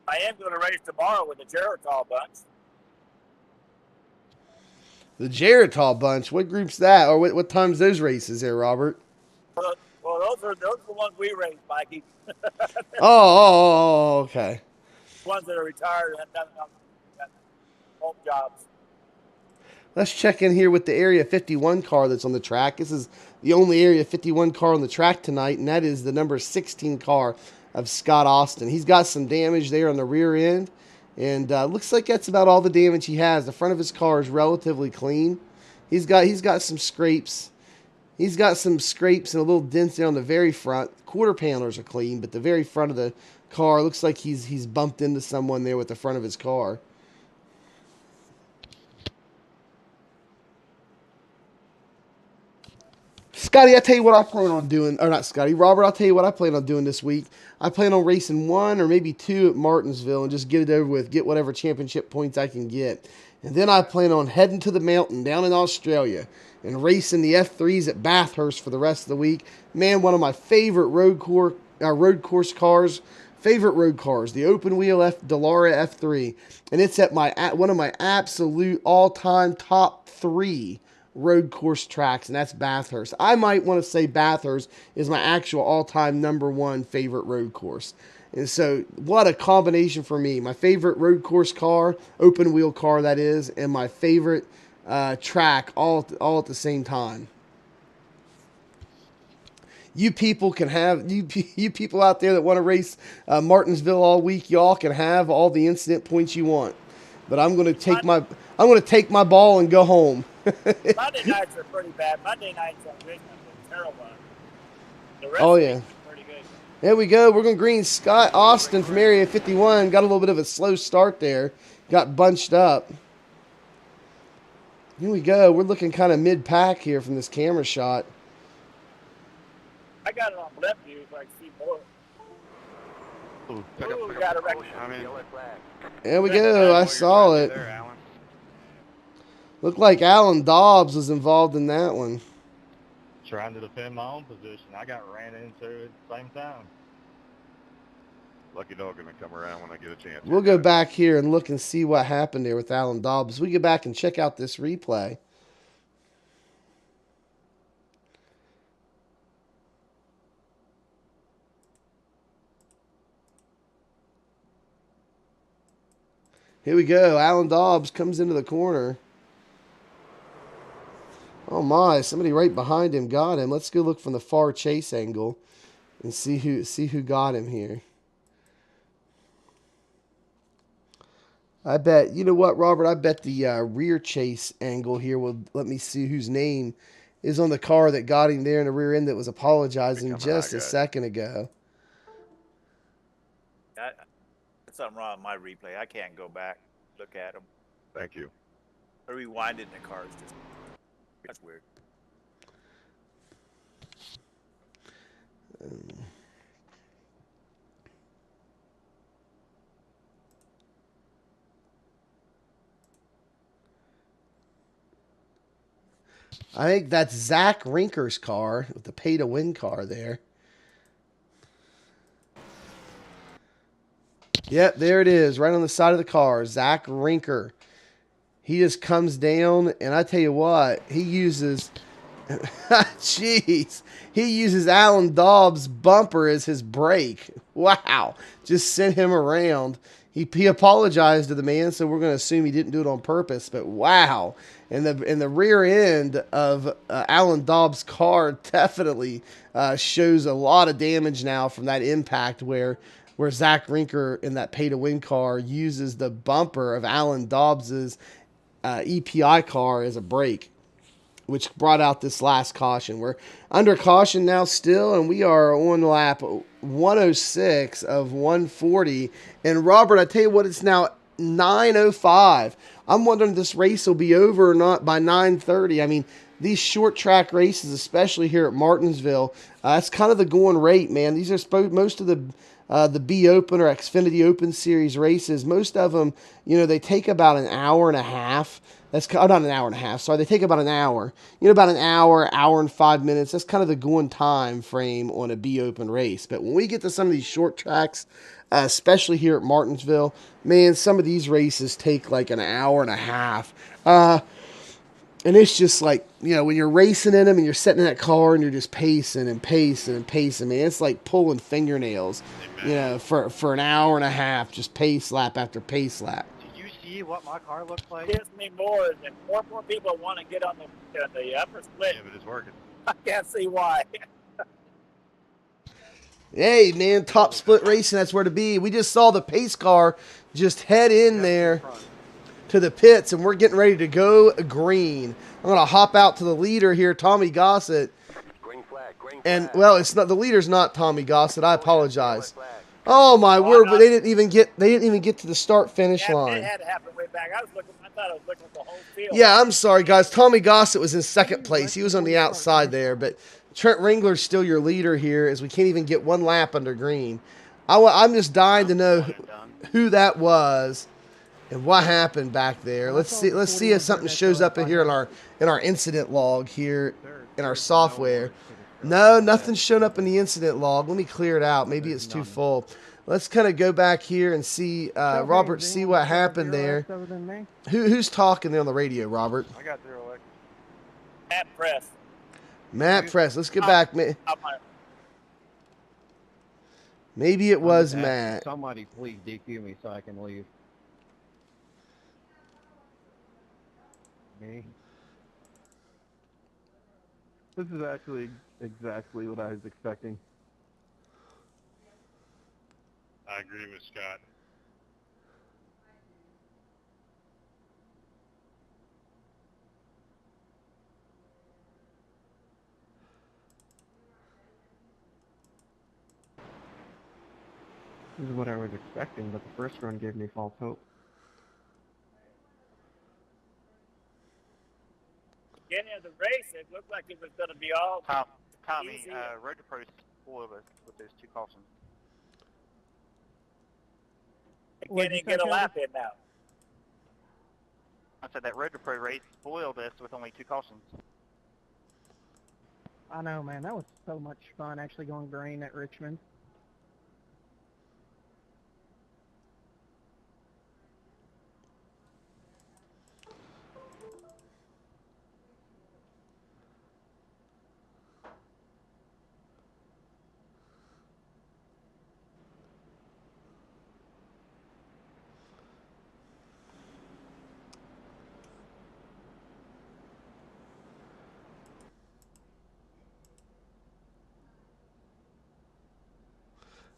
I am going to race tomorrow with the Geritol bunch. The Geritol bunch. What group's that, or what time's those races there, Robert? Well, those are the ones we race, Mikey. Okay. Ones that are retired and have done home jobs. Let's check in here with the Area 51 car that's on the track. This is the only Area 51 car on the track tonight, and that is the number 16 car of Scott Austin. He's got some damage there on the rear end, and looks like that's about all the damage he has. The front of his car is relatively clean. He's got some scrapes. He's got some scrapes and a little dents there on the very front. Quarter panels are clean, but the very front of the car looks like he's bumped into someone there with the front of his car. Scotty, I tell you what I plan on doing, or not Scotty, Robert, I'll tell you what I plan on doing this week. I plan on racing 1 or maybe 2 at Martinsville and just get it over with, get whatever championship points I can get. And then I plan on heading to the mountain down in Australia and racing the F3s at Bathurst for the rest of the week. Man, one of my favorite road course cars, the open wheel Dallara F3. And it's at one of my absolute all-time top 3 road course tracks, and that's Bathurst. I might want to say Bathurst is my actual all-time number 1 favorite road course. And so what a combination for me. My favorite road course car, open wheel car that is, and my favorite track all at the same time. You people can have, you people out there that want to race Martinsville all week, y'all can have all the incident points you want. But I'm going to take my ball and go home. Monday nights are pretty bad. Monday nights on Richmond are terrible. The rest Oh, yeah. of pretty good. There we go. We're going to green Scott Austin from Area 51. Got a little bit of a slow start there. Got bunched up. Here we go. We're looking kind of mid-pack here from this camera shot. I got it on left view so I can see more. Ooh, We got a record. I'm in. Yellow flag. There we go. I saw it. There, Alan. Looked like Alan Dobbs was involved in that one. Trying to defend my own position. I got ran into at the same time. Lucky dog gonna come around when I get a chance. We'll go back here and look and see what happened there with Alan Dobbs. We go back and check out this replay. Here we go. Alan Dobbs comes into the corner. Oh my, somebody right behind him got him. Let's go look from the far chase angle and see who got him here. I bet, you know what, Robert? I bet the rear chase angle here will let me see whose name is on the car that got him there in the rear end that was apologizing just a second ago. There's something wrong with my replay. I can't go back look at them. Thank you. I rewinded in the car. It's just that's weird. I think that's Zach Rinker's car with the pay-to-win car there. Yep, there it is, right on the side of the car, Zach Rinker. He just comes down, and I tell you what, he uses, jeez, he uses Alan Dobbs' bumper as his brake. Wow, just sent him around. He apologized to the man, so we're going to assume he didn't do it on purpose. But wow, and the rear end of Alan Dobbs' car definitely shows a lot of damage now from that impact where Zach Rinker in that pay-to-win car uses the bumper of Alan Dobbs's EPI car as a brake, which brought out this last caution. We're under caution now still, and we are on lap 106 of 140. And Robert, I tell you what, it's now 9:05. I'm wondering if this race will be over or not by 9:30. I mean, these short track races, especially here at Martinsville, that's kind of the going rate, man. These are most of the B Open or Xfinity Open Series races. Most of them, they take about an hour and a half. That's not an hour and a half. Sorry, they take about an hour. About an hour and 5 minutes. That's kind of the going time frame on a B Open race. But when we get to some of these short tracks, especially here at Martinsville, man, some of these races take like an hour and a half. And it's just like, when you're racing in them and you're sitting in that car and you're just pacing and pacing and pacing, man, it's like pulling fingernails, for an hour and a half, just pace lap after pace lap. Did you see what my car looks like? Gives me more and more people want to get on the upper split. Yeah, but it's working. I can't see why. Hey, man, top split racing, that's where to be. We just saw the pace car just head in there to the pits, and we're getting ready to go green. I'm going to hop out to the leader here, Tommy Gossett. Green flag, green flag. And, well, it's not, the leader's not Tommy Gossett. I apologize. Oh, my word, but they didn't even get to the start-finish line. It had to happen way back. I thought I was looking at the whole field. Yeah, I'm sorry, guys. Tommy Gossett was in second place. He was on the outside there, but Trent Ringler's still your leader here as we can't even get one lap under green. I'm just dying to know who that was and what happened back there. Let's see if something shows up in here in our incident log here in our software. No, nothing's shown up in the incident log. Let me clear it out. Maybe it's too full. Let's kind of go back here and see, Robert, see what happened there. Who's talking there on the radio, Robert? I got 0 X. Matt Press. Matt Press. Let's get back. Maybe it was Matt. Somebody please DQ me so I can leave. Me? This is actually exactly what I was expecting. I agree with Scott. This is what I was expecting, but the first run gave me false hope. Beginning of the race, it looked like it was going to be all Tommy, easy. Road to Pro spoiled us with those 2 cautions. Can't even get a lap in now. I said that Road to Pro race spoiled us with only 2 cautions. I know, man. That was so much fun actually going green at Richmond.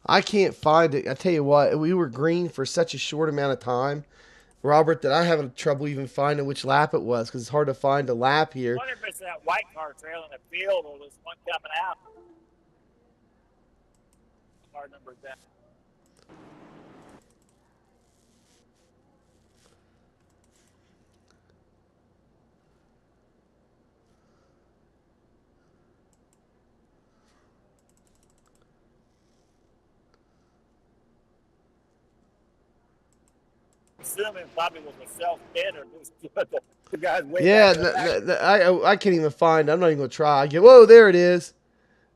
I can't find it. I tell you what, we were green for such a short amount of time, Robert, that I have trouble even finding which lap it was because it's hard to find a lap I here. wonder if it's that white car trailing the field or there's one coming out. Car number that. Assuming probably was a self-hit or just the guy's way Yeah, back. I can't even find it. I'm not even going to try. Whoa, there it is.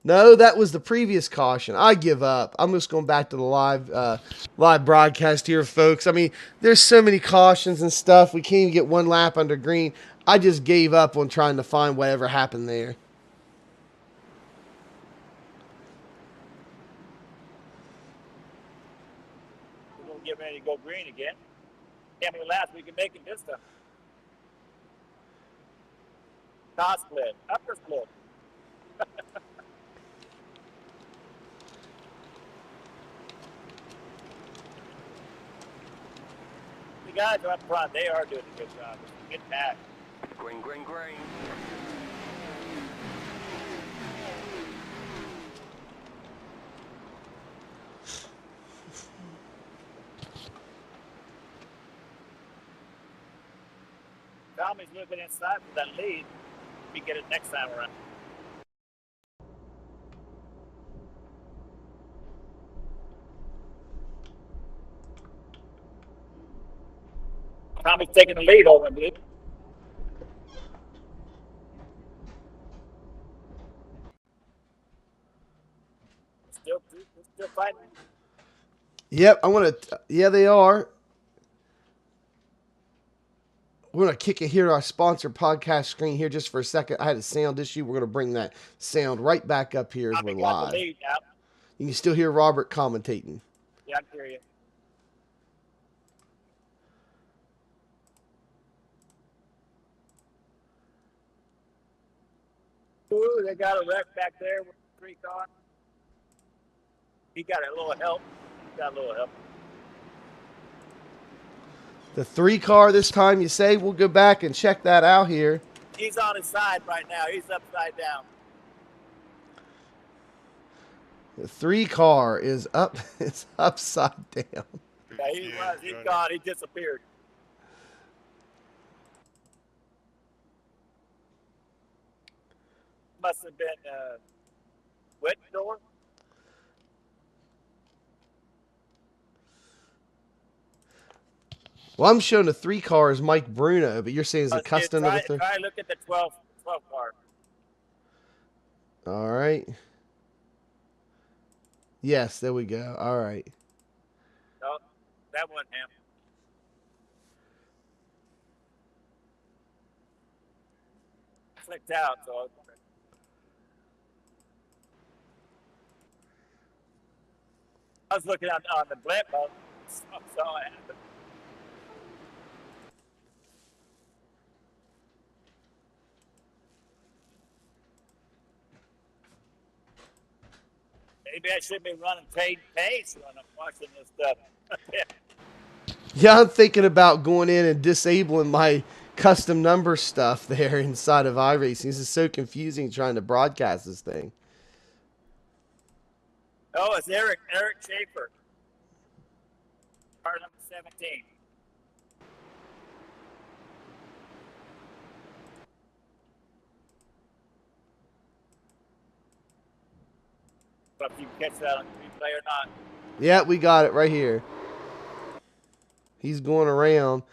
No, that was the previous caution. I give up. I'm just going back to the live broadcast here, folks. I mean, there's so many cautions and stuff. We can't even get one lap under green. I just gave up on trying to find whatever happened there. We're going to get ready to go green again. How many laps we can make it this time? Top split, upper split. The guys up front, they are doing a good job. Get back. Green, green, green. Tommy's moving inside for that lead. We get it next time around. Tommy's taking the lead over him, dude. Still fighting. Yep, I want to. Yeah, they are. We're going to kick it here to our sponsor podcast screen here just for a second. I had a sound issue. We're going to bring that sound right back up here as we're live. You can still hear Robert commentating. Yeah, I can hear you. Ooh, they got a wreck back there with the 3 car. He got a little help. The 3 car this time, you say? We'll go back and check that out here. He's on his side right now. He's upside down. The 3 car is up. It's upside down. Yeah, he was. He's gone. He disappeared. Must have been wet door. Well, I'm showing the 3 car as Mike Bruno, but you're saying it's a custom of the 3. Try look at the 12 car. All right. Yes, there we go. All right. No, that wasn't him. Flicked out, so I was looking on the blimp. I saw it happen. Maybe I should be running pace when I'm watching this stuff. Yeah, I'm thinking about going in and disabling my custom number stuff there inside of iRacing. This is so confusing trying to broadcast this thing. Oh, it's Eric Schaefer. Car number 17. But if you catch that on replay or not. Yeah, we got it right here. He's going around.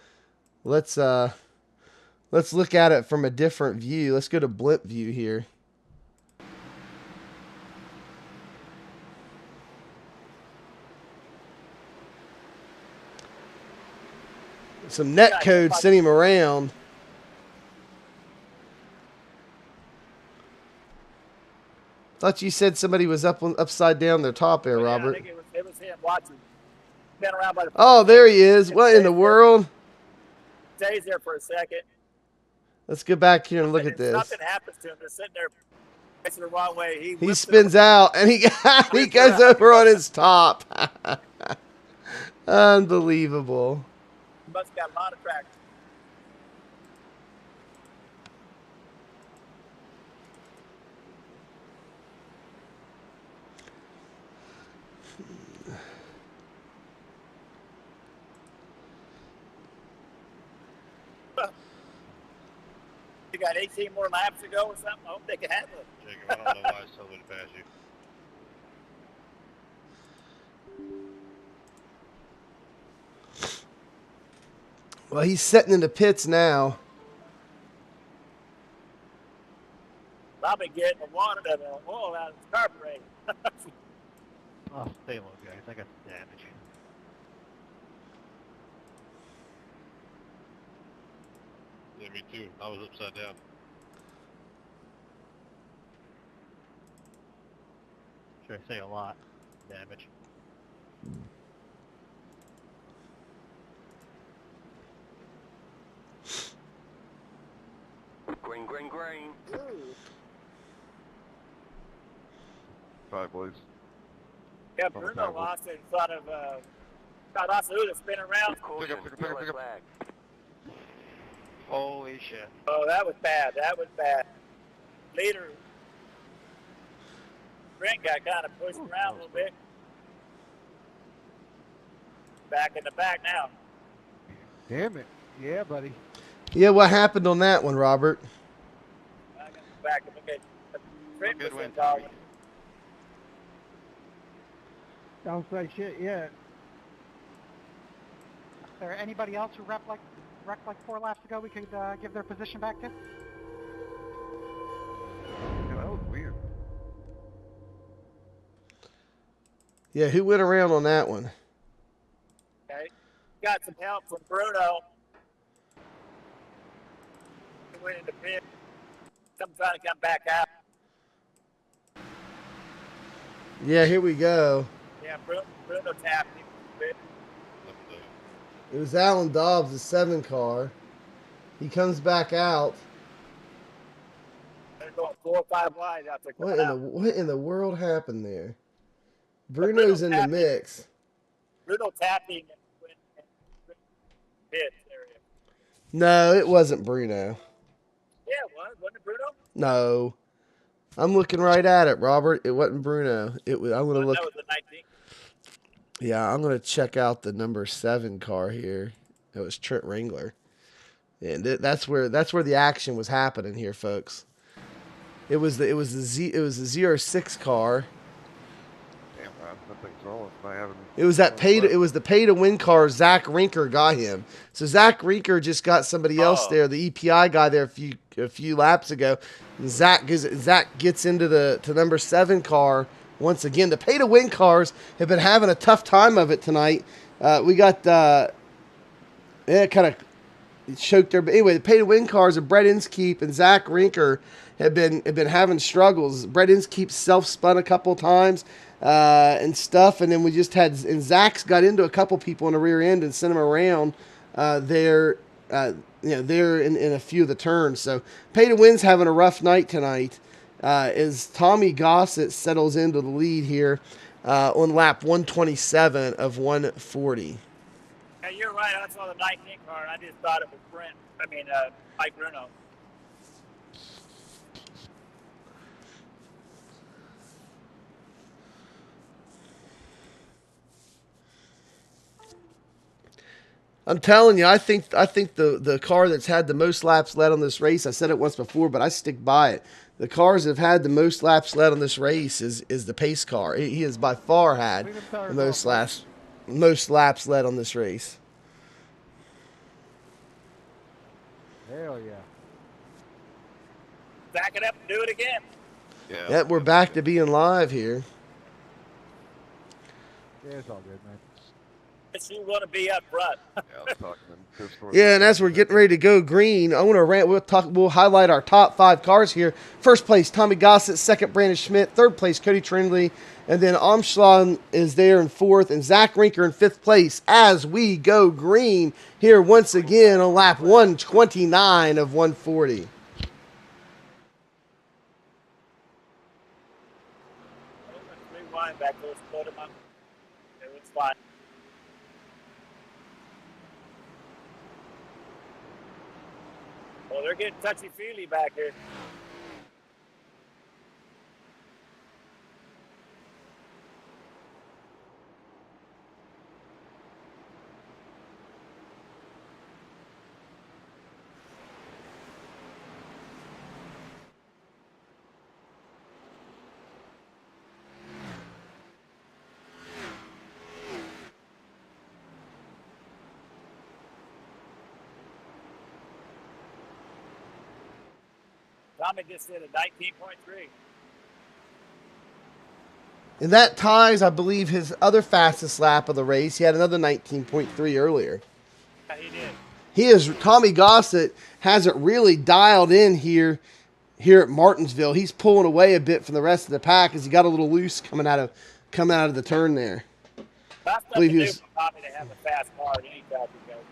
Let's look at it from a different view. Let's go to blimp view here. Some net code sent him around. Thought you said somebody was upside down their top there, Robert. I think it was him watching. Been around by the Oh, there he is. What in the world? Stays there for a second. Let's go back here and look at this. Something happens to him. They're sitting there It's the wrong way. He whips it spins out, and he goes over on his top. Unbelievable. He must have got a lot of traction. You got 18 more laps to go or something? I hope they can handle it. Jacob, I don't know why it's told me to pass you. Well, he's sitting in the pits now. Probably getting the water, the oil out of his carburetor. Oh, stay low, guys. I got some damage. Yeah, me too. I was upside down. Should I say a lot? Damage. Green, green, green. Five boys. Yeah, Bruno lost in front of Gossett spinning around. Caution, yellow flag. Holy shit. Oh, that was bad. That was bad. Leader Brent got kind of pushed around a little bit. Back in the back now. Damn it. Yeah, buddy. Yeah, what happened on that one, Robert? Back in the back. Okay. Brent Good was win, involved. Tommy. Don't say shit yet. Is there anybody else who wrecked like 4 laps ago we could give their position back to? Yeah, that was weird. Yeah, who went around on that one? Okay. Got some help from Bruno. He went in the pit. Some trying to come back out. Yeah, here we go. Yeah, Bruno tapped him a bit. It was Alan Dobbs' 7 car. He comes back out. They're going 4 or 5 wide out there. What in the world happened there? Bruno's in the mix. Bruno tapped him in pit area. No, it wasn't Bruno. Yeah, it was. Wasn't it Bruno? No. I'm looking right at it, Robert. It wasn't Bruno. It was. I'm gonna look. That was the 19th. Yeah, I'm gonna check out the number 7 car here. It was Trent Wrangler, and that's where the action was happening here, folks. It was the 06 car. Damn, man, nothing's wrong with my having. It was the pay to win car. Zach Rinker got him. So Zach Rinker just got somebody else there, the EPI guy there a few laps ago. And Zach gets into the number 7 car once again. The pay to win cars have been having a tough time of it tonight. We got it kind of choked there, but anyway, the pay to win cars of Brett Inskeep and Zach Rinker have been having struggles. Brett Inskeep self spun a couple times. And stuff, and then we just had, and Zach's got into a couple people in the rear end and sent them around there in a few of the turns. So pay to win's having a rough night tonight as Tommy Gossett settles into the lead here on lap 127 of 140. Yeah, you're right. I saw the 19 car, and I just thought it was Mike Bruno. I'm telling you, I think the car that's had the most laps led on this race, I said it once before, but I stick by it. The cars that have had the most laps led on this race is the pace car. He has by far had the most laps led on this race. Hell yeah. Back it up and do it again. Yeah, we're back to being live here. Yeah, it's all good, man. You want to be up front. Yeah, and as we're getting ready to go green, I want to rant. We'll highlight our top 5 cars here. First place, Tommy Gossett. Second, Brandon Schmidt. Third place, Cody Trindley. And then Armstrong is there in 4th, and Zach Rinker in 5th place as we go green here once again on lap 129 of 140. fine back there. Split them up. It was fine. Well, they're getting touchy-feely back here. Tommy just did a 19.3. And that ties, I believe, his other fastest lap of the race. He had another 19.3 earlier. Yeah, he did. Tommy Gossett has it really dialed in here at Martinsville. He's pulling away a bit from the rest of the pack as he got a little loose coming out of the turn there. That's nothing new for Tommy to have a fast car at any track he goes to.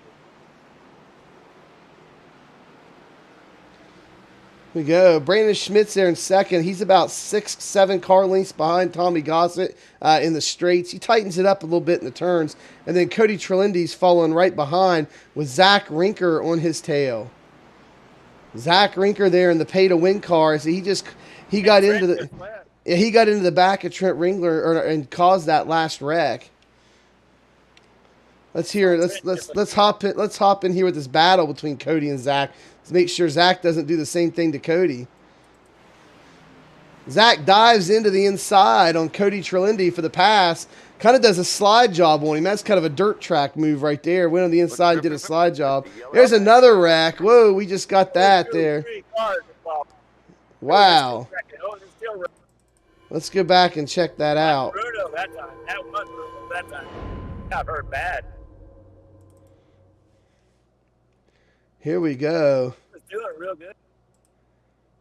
Here we go. Brandon Schmidt's there in second. He's about 6-7 car lengths behind Tommy Gossett in the straights. He tightens it up a little bit in the turns. And then Cody Trelindy's following right behind with Zach Rinker on his tail. Zach Rinker there in the pay-to-win car. So he got into the back of Trent Ringler and caused that last wreck. Let's hop in here with this battle between Cody and Zach. Let's make sure Zach doesn't do the same thing to Cody. Zach dives into the inside on Cody Trelindy for the pass. Kind of does a slide job on him. That's kind of a dirt track move right there. Went on the inside and did a slide job. There's another wreck. Whoa, we just got that there. Wow. Let's go back and check that out. Bruno that time. That was Bruno that time. Got hurt bad. Here we go. He was doing real good.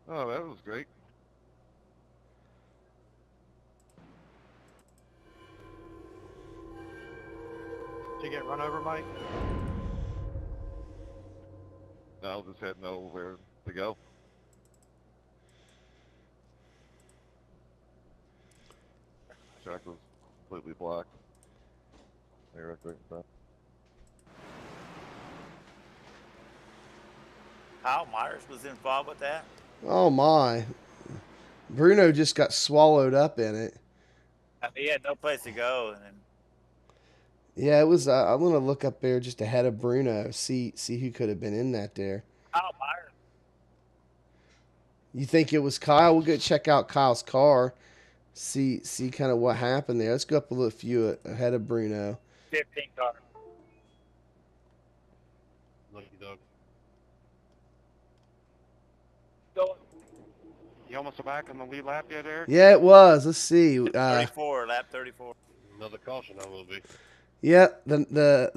Oh, that was great. Did you get run over, Mike? No, I was just heading over to go. Track was completely blocked. There, right there. Kyle Myers was involved with that. Oh, my. Bruno just got swallowed up in it. He had no place to go. And then Yeah, it was. I'm gonna look up there just ahead of Bruno, see who could have been in that there. Kyle Myers. You think it was Kyle? We'll go check out Kyle's car, see kind of what happened there. Let's go up a little few ahead of Bruno. 15 car. Lucky dog. You almost back on the lead lap yet, Eric? Yeah, it was. Let's see. 34, lap 34. Another caution, I will be. Yeah, the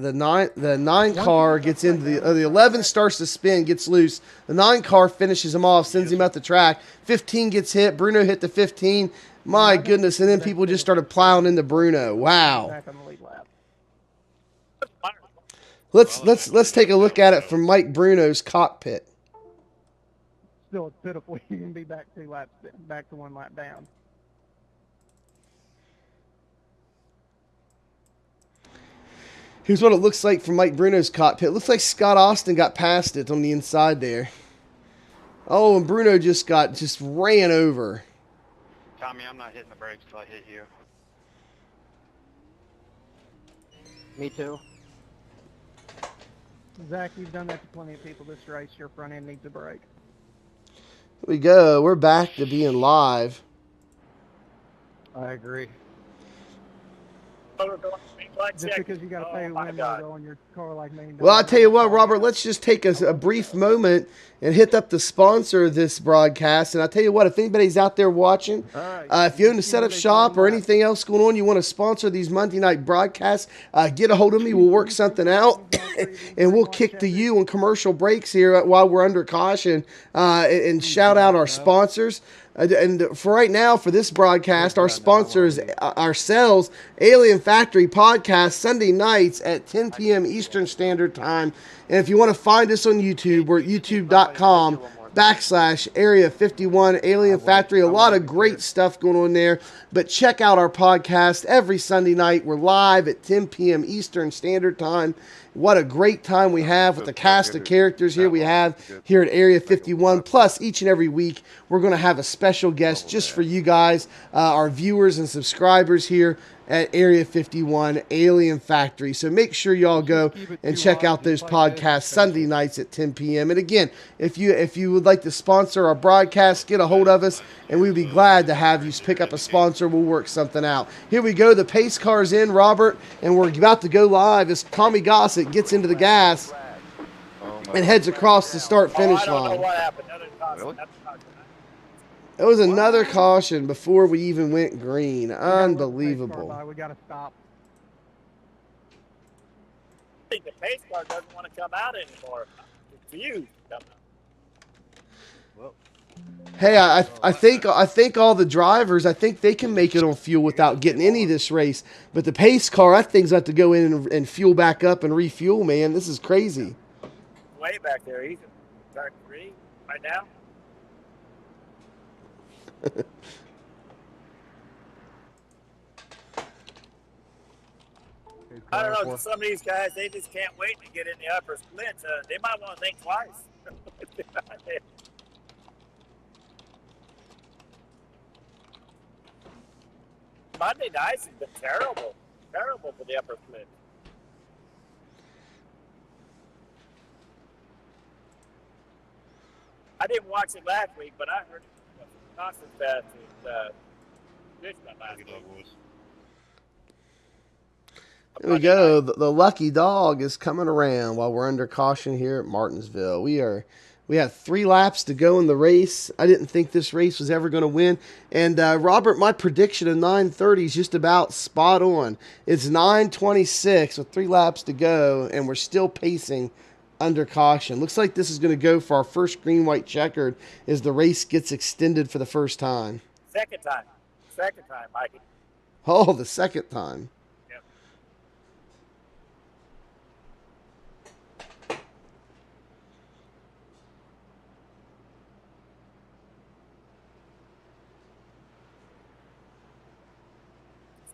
nine car gets into the 11 starts to spin, gets loose. The 9 car finishes him off, sends him out the track. 15 gets hit. Bruno hit the 15. My goodness! And then people just started plowing into Bruno. Wow. Let's take a look at it from Mike Bruno's cockpit. Still, it's pitiful. You can be back to 1 lap down. Here's what it looks like from Mike Bruno's cockpit. It looks like Scott Austin got past it on the inside there. Oh, and Bruno just ran over. Tommy, I'm not hitting the brakes till I hit you. Me too. Zach, you've done that to plenty of people this race. Your front end needs a break. Here we go. We're back to being live. I agree. Just because you got to pay a win logo on your car like me. Well, I'll tell you what, Robert, let's just take a brief moment and hit up the sponsor of this broadcast. And I'll tell you what, if anybody's out there watching, if you own a setup shop or anything else going on, you want to sponsor these Monday night broadcasts, get a hold of me. We'll work something out, and we'll kick to you on commercial breaks here while we're under caution and shout out our sponsors. And for right now, for this broadcast, our sponsors ourselves, Alien Factory Podcast, Sunday nights at 10 p.m. Eastern Standard Time. And if you want to find us on YouTube, we're at youtube.com Area 51 Alien Factory. A lot of great stuff going on there. But check out our podcast every Sunday night. We're live at 10 p.m. Eastern Standard Time. What a great time we have with the cast of characters here we have here at Area 51. Plus, each and every week, we're going to have a special guest just for you guys, our viewers and subscribers here at Area 51 Alien Factory. So make sure y'all go and check out those podcasts Sunday nights at 10 p.m. And again, if you would like to sponsor our broadcast, get a hold of us, and we'd be glad to have you pick up a sponsor. We'll work something out. Here we go. The pace car's in, Robert, and we're about to go live as Tommy Gossett gets into the gas and heads across the start-finish line. I don't know what happened. Really? It was another caution before we even went green. Unbelievable. We got to stop. I think the pace car doesn't want to come out anymore. It's you. Hey, I think all the drivers, I think they can make it on fuel without getting any of this race. But the pace car, that thing's got to go in and fuel back up and refuel, man. This is crazy. Way back there. He's in turn 3 right now. I don't know. Some of these guys, they just can't wait to get in the upper splits. They might want to think twice. Monday nights has been terrible. Terrible for the upper split. I didn't watch it last week, but I heard it was constant fast in Richmond last week. There we go. The lucky dog is coming around while we're under caution here at Martinsville. We have 3 laps to go in the race. I didn't think this race was ever going to win. And Robert, my prediction of 9:30 is just about spot on. It's 9:26 with 3 laps to go, and we're still pacing under caution. Looks like this is going to go for our first green-white checkered as the race gets extended for the first time. Second time, Mikey. Oh, the second time. Yep.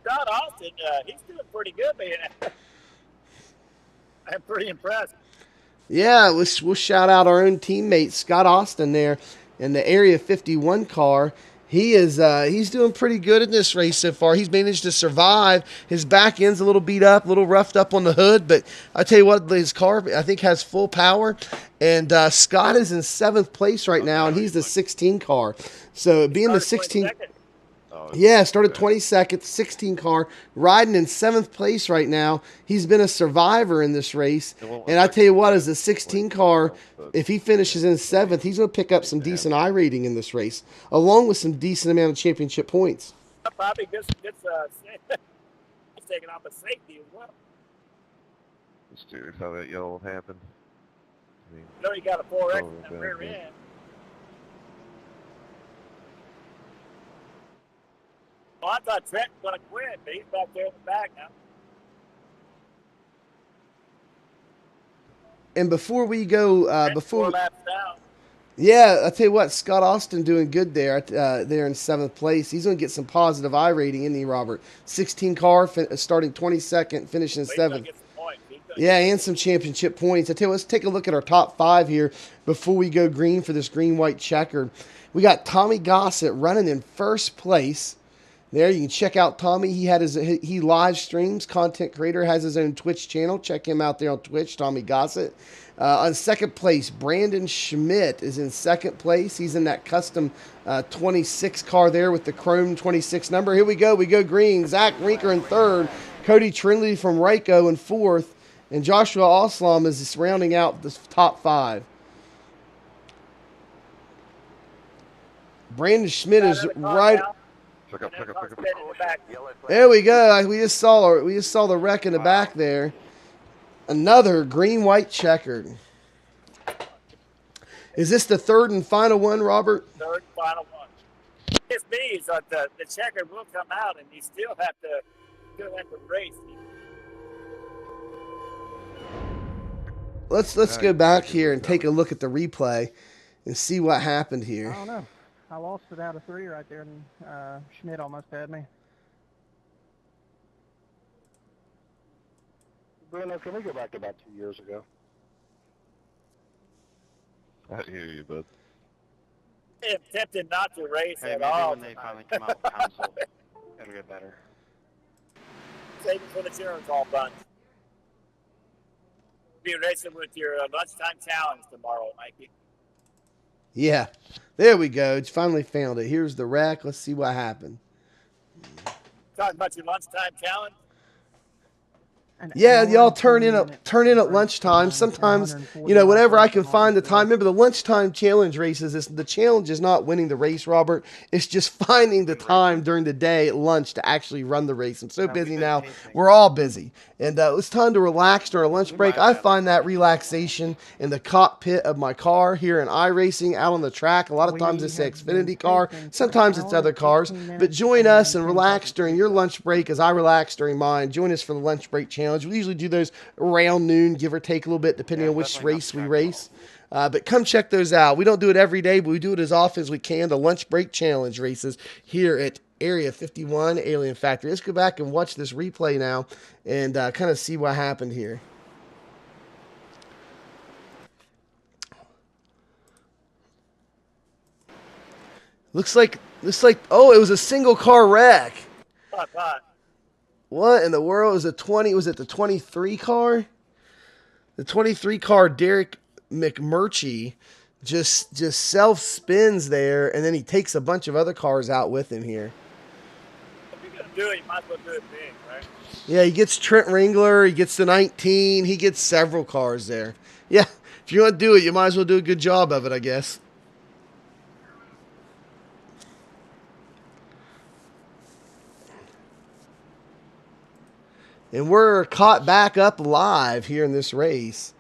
Scott Austin, he's doing pretty good, man. I'm pretty impressed. Yeah, we'll shout out our own teammate, Scott Austin, there in the Area 51 car. He's doing pretty good in this race so far. He's managed to survive. His back end's a little beat up, a little roughed up on the hood, but I tell you what, his car, I think, has full power. And Scott is in 7th place right now, and he's the 16 car. So being the 16... Yeah, started 22nd, 16 car, riding in 7th place right now. He's been a survivor in this race. And I tell you what, as a 16 car, if he finishes in 7th, he's going to pick up some decent I rating in this race, along with some decent amount of championship points. Probably gets he's taking off a safety as well. Let's see how that yellow happened. You know, he got a 4X in the rear end. Well, I thought Trent was going to quit, but he's back there in the back now. And before we go, 4 laps down. Yeah, I tell you what, Scott Austin doing good there. There in 7th place. He's going to get some positive I rating, isn't he, Robert? 16 car, starting 22nd, finishing 7th. Yeah, and some championship points. I tell you, let's take a look at our top 5 here before we go green for this green-white checkered. We got Tommy Gossett running in 1st place. There, you can check out Tommy. He live streams, content creator, has his own Twitch channel. Check him out there on Twitch, Tommy Gossett. On 2nd place, Brandon Schmidt is in 2nd place. He's in that custom 26 car there with the chrome 26 number. Here we go green. Zach Rinker in 3rd. Cody Trinley from Ryko in 4th. And Joshua Oslam is rounding out the top 5. Brandon Schmidt is right... There we go. We just saw the wreck in the back there. Another green-white checkered. Is this the 3rd and final one, Robert? 3rd and final one. This means that the checkered will come out, and you still have to race. Let's go back here and take a look at the replay. and see what happened I here. don't know. I lost it out of 3 right there, and Schmidt almost had me. Bruno, can we go back about 2 years ago? I hear you, bud. I'm tempted not to race Hey, at maybe all when they tonight. finally come out with console, it'll get better. Save it for the insurance all bunch. Be racing with your lunchtime challenge tomorrow, Mikey. Yeah, there we go. It's finally found it. Here's the wreck. Let's see what happened. Talking about your lunchtime challenge. Yeah, y'all turn in at lunchtime. Sometimes, you know, whenever I can find the time. Remember, the lunchtime challenge races, the challenge is not winning the race, Robert. It's just finding the time during the day at lunch to actually run the race. I'm so busy now. We're all busy. And it's time to relax during a lunch break. I find that relaxation in the cockpit of my car here in iRacing out on the track. A lot of times it's the Xfinity car. Sometimes it's other cars. But join us and relax during your lunch break as I relax during mine. Join us for the lunch break challenge. We usually do those around noon, give or take a little bit, depending on which race we race. But come check those out. We don't do it every day, but we do it as often as we can. The lunch break challenge races here at Area 51 Alien Factory. Let's go back and watch this replay now and kind of see what happened here. Looks like, oh, it was a single car wreck. What in the world? Was it the 23 car? The 23 car Derek McMurchie just self spins there, and then he takes a bunch of other cars out with him here. If you're gonna do it, you might as well do it big, right? Yeah, he gets Trent Wrangler, he gets the 19, he gets several cars there. Yeah, if you want to do it, you might as well do a good job of it, I guess. And we're caught back up live here in this race.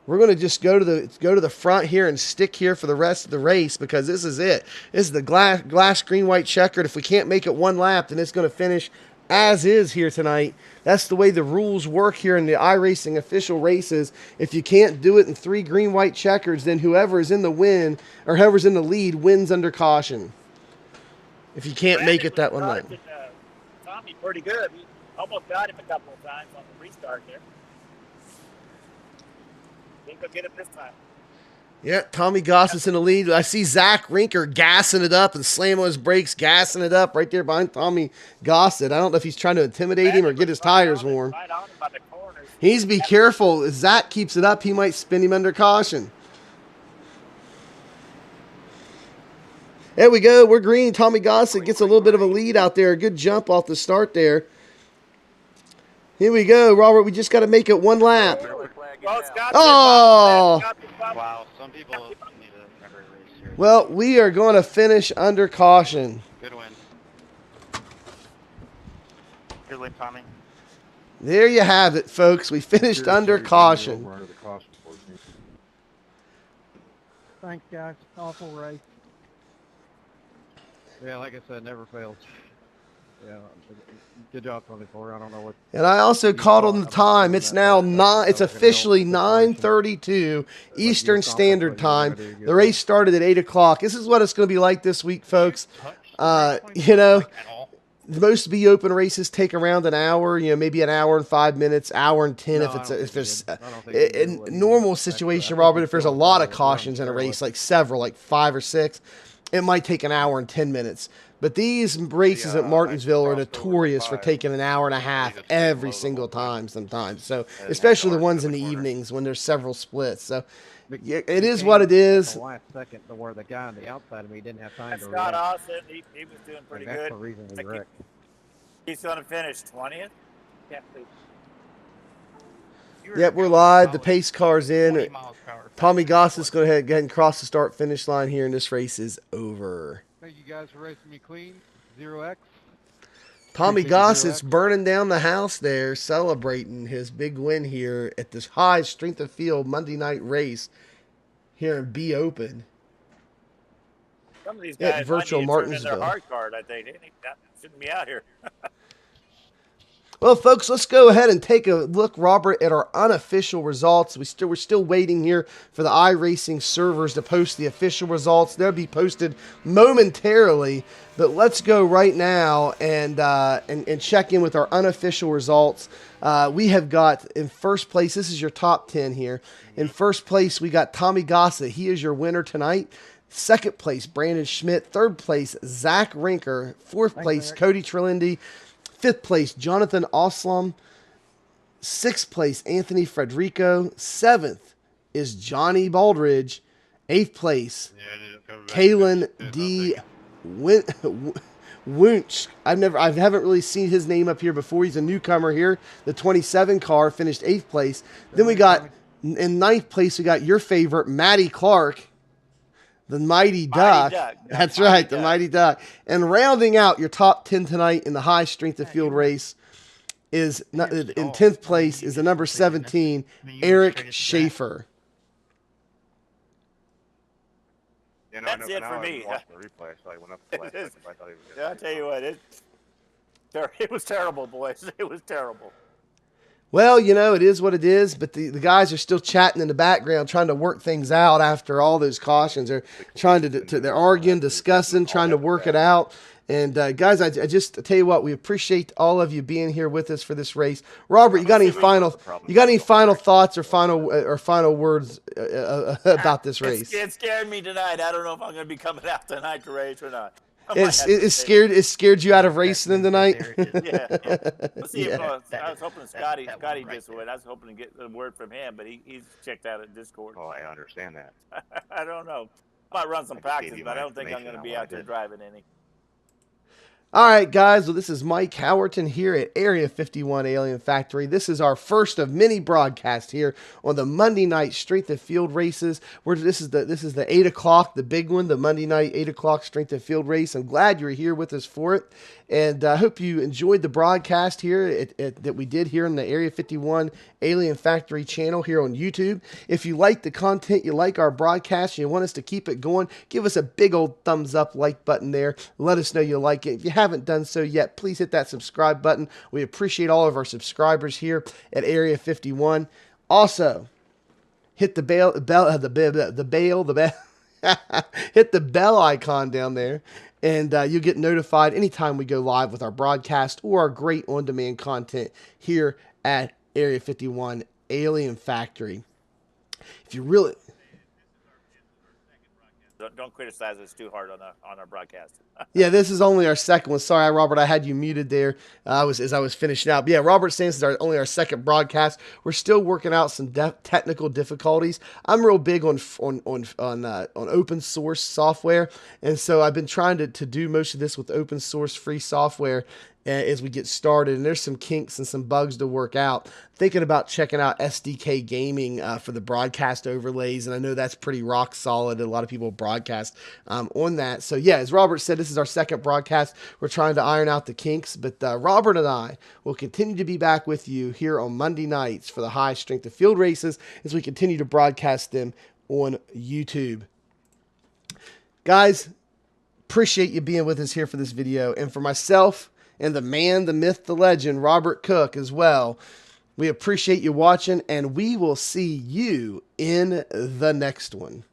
We're going to just go to the front here and stick here for the rest of the race because this is it. This is the glass green white checkered. If we can't make it one lap, then it's going to finish as is here tonight. That's the way the rules work here in the iRacing official races. If you can't do it in 3 green white checkers, then whoever is in the win or whoever's in the lead wins under caution. If you can't make it that one lap. Tommy, pretty good. He almost got him a couple of times on the restart there. Think he'll get it this time. Yeah, Tommy Gossett's in the lead. I see Zach Rinker gassing it up and slamming his brakes, gassing it up right there behind Tommy Gossett. I don't know if he's trying to intimidate him or get his tires warm. He needs to be careful. If Zach keeps it up, he might spin him under caution. There we go. We're green. Tommy Gossett gets a little bit of a lead out there. A good jump off the start there. Here we go, Robert. We just got to make it one lap. Oh! Wow, some people need to never race here. Well, we are going to finish under caution. Good win. Good win, Tommy. There you have it, folks. We finished under caution. Thanks, guys. Awful race. Yeah, like I said, never fails. Yeah, good job, 24. I don't know what. And I also caught on the time. It's now it's officially 9:32 Eastern Standard Time. The race started at 8 o'clock. This is what it's going to be like this week, folks. You know, most B Open races take around an hour. You know, maybe an hour and 5 minutes, hour and 10 if it's in normal situation, Robert. If there's a lot of cautions in a race, like 5 or 6, it might take an hour and 10 minutes. But these races at Martinsville are notorious for taking an hour and a half every single time sometimes. So, especially the ones in the evenings when there's several splits. So, yeah, it is what it is. The last second to where the guy on the outside of me didn't have time to Scott react. Austin, he was doing pretty That's good. the reason he wrecked. He's going to finish 20th. Yeah, please. Yep, we're live. The pace car's in. Tommy Gossett's going to go ahead and cross the start-finish line here, and this race is over. Thank you guys for racing me clean. 0X. Tommy Gossett's burning down the house there, celebrating his big win here at this high strength of field Monday night race here in B Open. Some of these guys at Virtual might need to turn in Martinsville. their hard card, I think. They shouldn't be out here. Well, folks, let's go ahead and take a look, Robert, at our unofficial results. We're still waiting here for the iRacing servers to post the official results. They'll be posted momentarily, but let's go right now and check in with our unofficial results. We have got in first place. This is your top 10 here. In first place, we got Tommy Gossett. He is your winner tonight. Second place, Brandon Schmidt. Third place, Zach Rinker. Fourth place, Cody Trelindi. Fifth place, Jonathan Oslam. Sixth place, Anthony Frederico. Seventh is Johnny Baldridge. Eighth place, Kalen D. Wunsch. I haven't really seen his name up here before. He's a newcomer here. The 27 car finished eighth place. Then we got in ninth place, we got your favorite, Matty Clark. The Mighty Duck. That's right, the Mighty Duck. And rounding out your top 10 tonight in the high strength of field race is, in 10th place, is the number 17, Eric Schaefer. You know, That's it for me. The replay, so I went up the last second, but I thought he was Yeah, I'll tell you what, it was terrible, boys. It was terrible. Well, you know, it is what it is, but the guys are still chatting in the background, trying to work things out after all those cautions. They're trying they're arguing, discussing, trying to work it out. And guys, I just tell you what, we appreciate all of you being here with us for this race. Robert, you got any final thoughts or final words about this race? It scared me tonight. I don't know if I'm going to be coming out tonight to race or not. It scared you out of racing them tonight. Yeah. Let's see if I was hoping Scotty just would. I was hoping to get a word from him, but he's checked out at Discord. Oh, I understand that. I don't know. Might run some practice, but I don't think I'm going to be out there driving any. All right, guys. Well, this is Mike Howerton here at Area 51 Alien Factory. This is our first of many broadcasts here on the Monday night Strength of Field races. This is the 8 o'clock, the big one, the Monday night 8 o'clock Strength of Field race. I'm glad you're here with us for it, and I hope you enjoyed the broadcast here that we did here in the Area 51 Alien Factory channel here on YouTube. If you like the content, you like our broadcast, and you want us to keep it going, give us a big old thumbs up like button there. Let us know you like it. If you haven't done so yet, please hit that subscribe button. We appreciate all of our subscribers here at Area 51. Also, hit the bell, hit the bell icon down there, and you'll get notified anytime we go live with our broadcast or our great on-demand content here at Area 51 Alien Factory. If you really... Don't criticize us too hard on our broadcast. Yeah, this is only our second one. Sorry, Robert, I had you muted there as I was finishing out. But yeah, Robert saying this is only our second broadcast. We're still working out some technical difficulties. I'm real big on open source software, and so I've been trying to do most of this with open source free software as we get started, and there's some kinks and some bugs to work out. Thinking about checking out SDK Gaming for the broadcast overlays, and I know that's pretty rock solid. A lot of people broadcast on that. So yeah, as Robert said, this is our second broadcast. We're trying to iron out the kinks, but Robert and I will continue to be back with you here on Monday nights for the high strength of field races as we continue to broadcast them on YouTube. Guys, appreciate you being with us here for this video, and for myself and the man, the myth, the legend, Robert Cook as well. We appreciate you watching, and we will see you in the next one.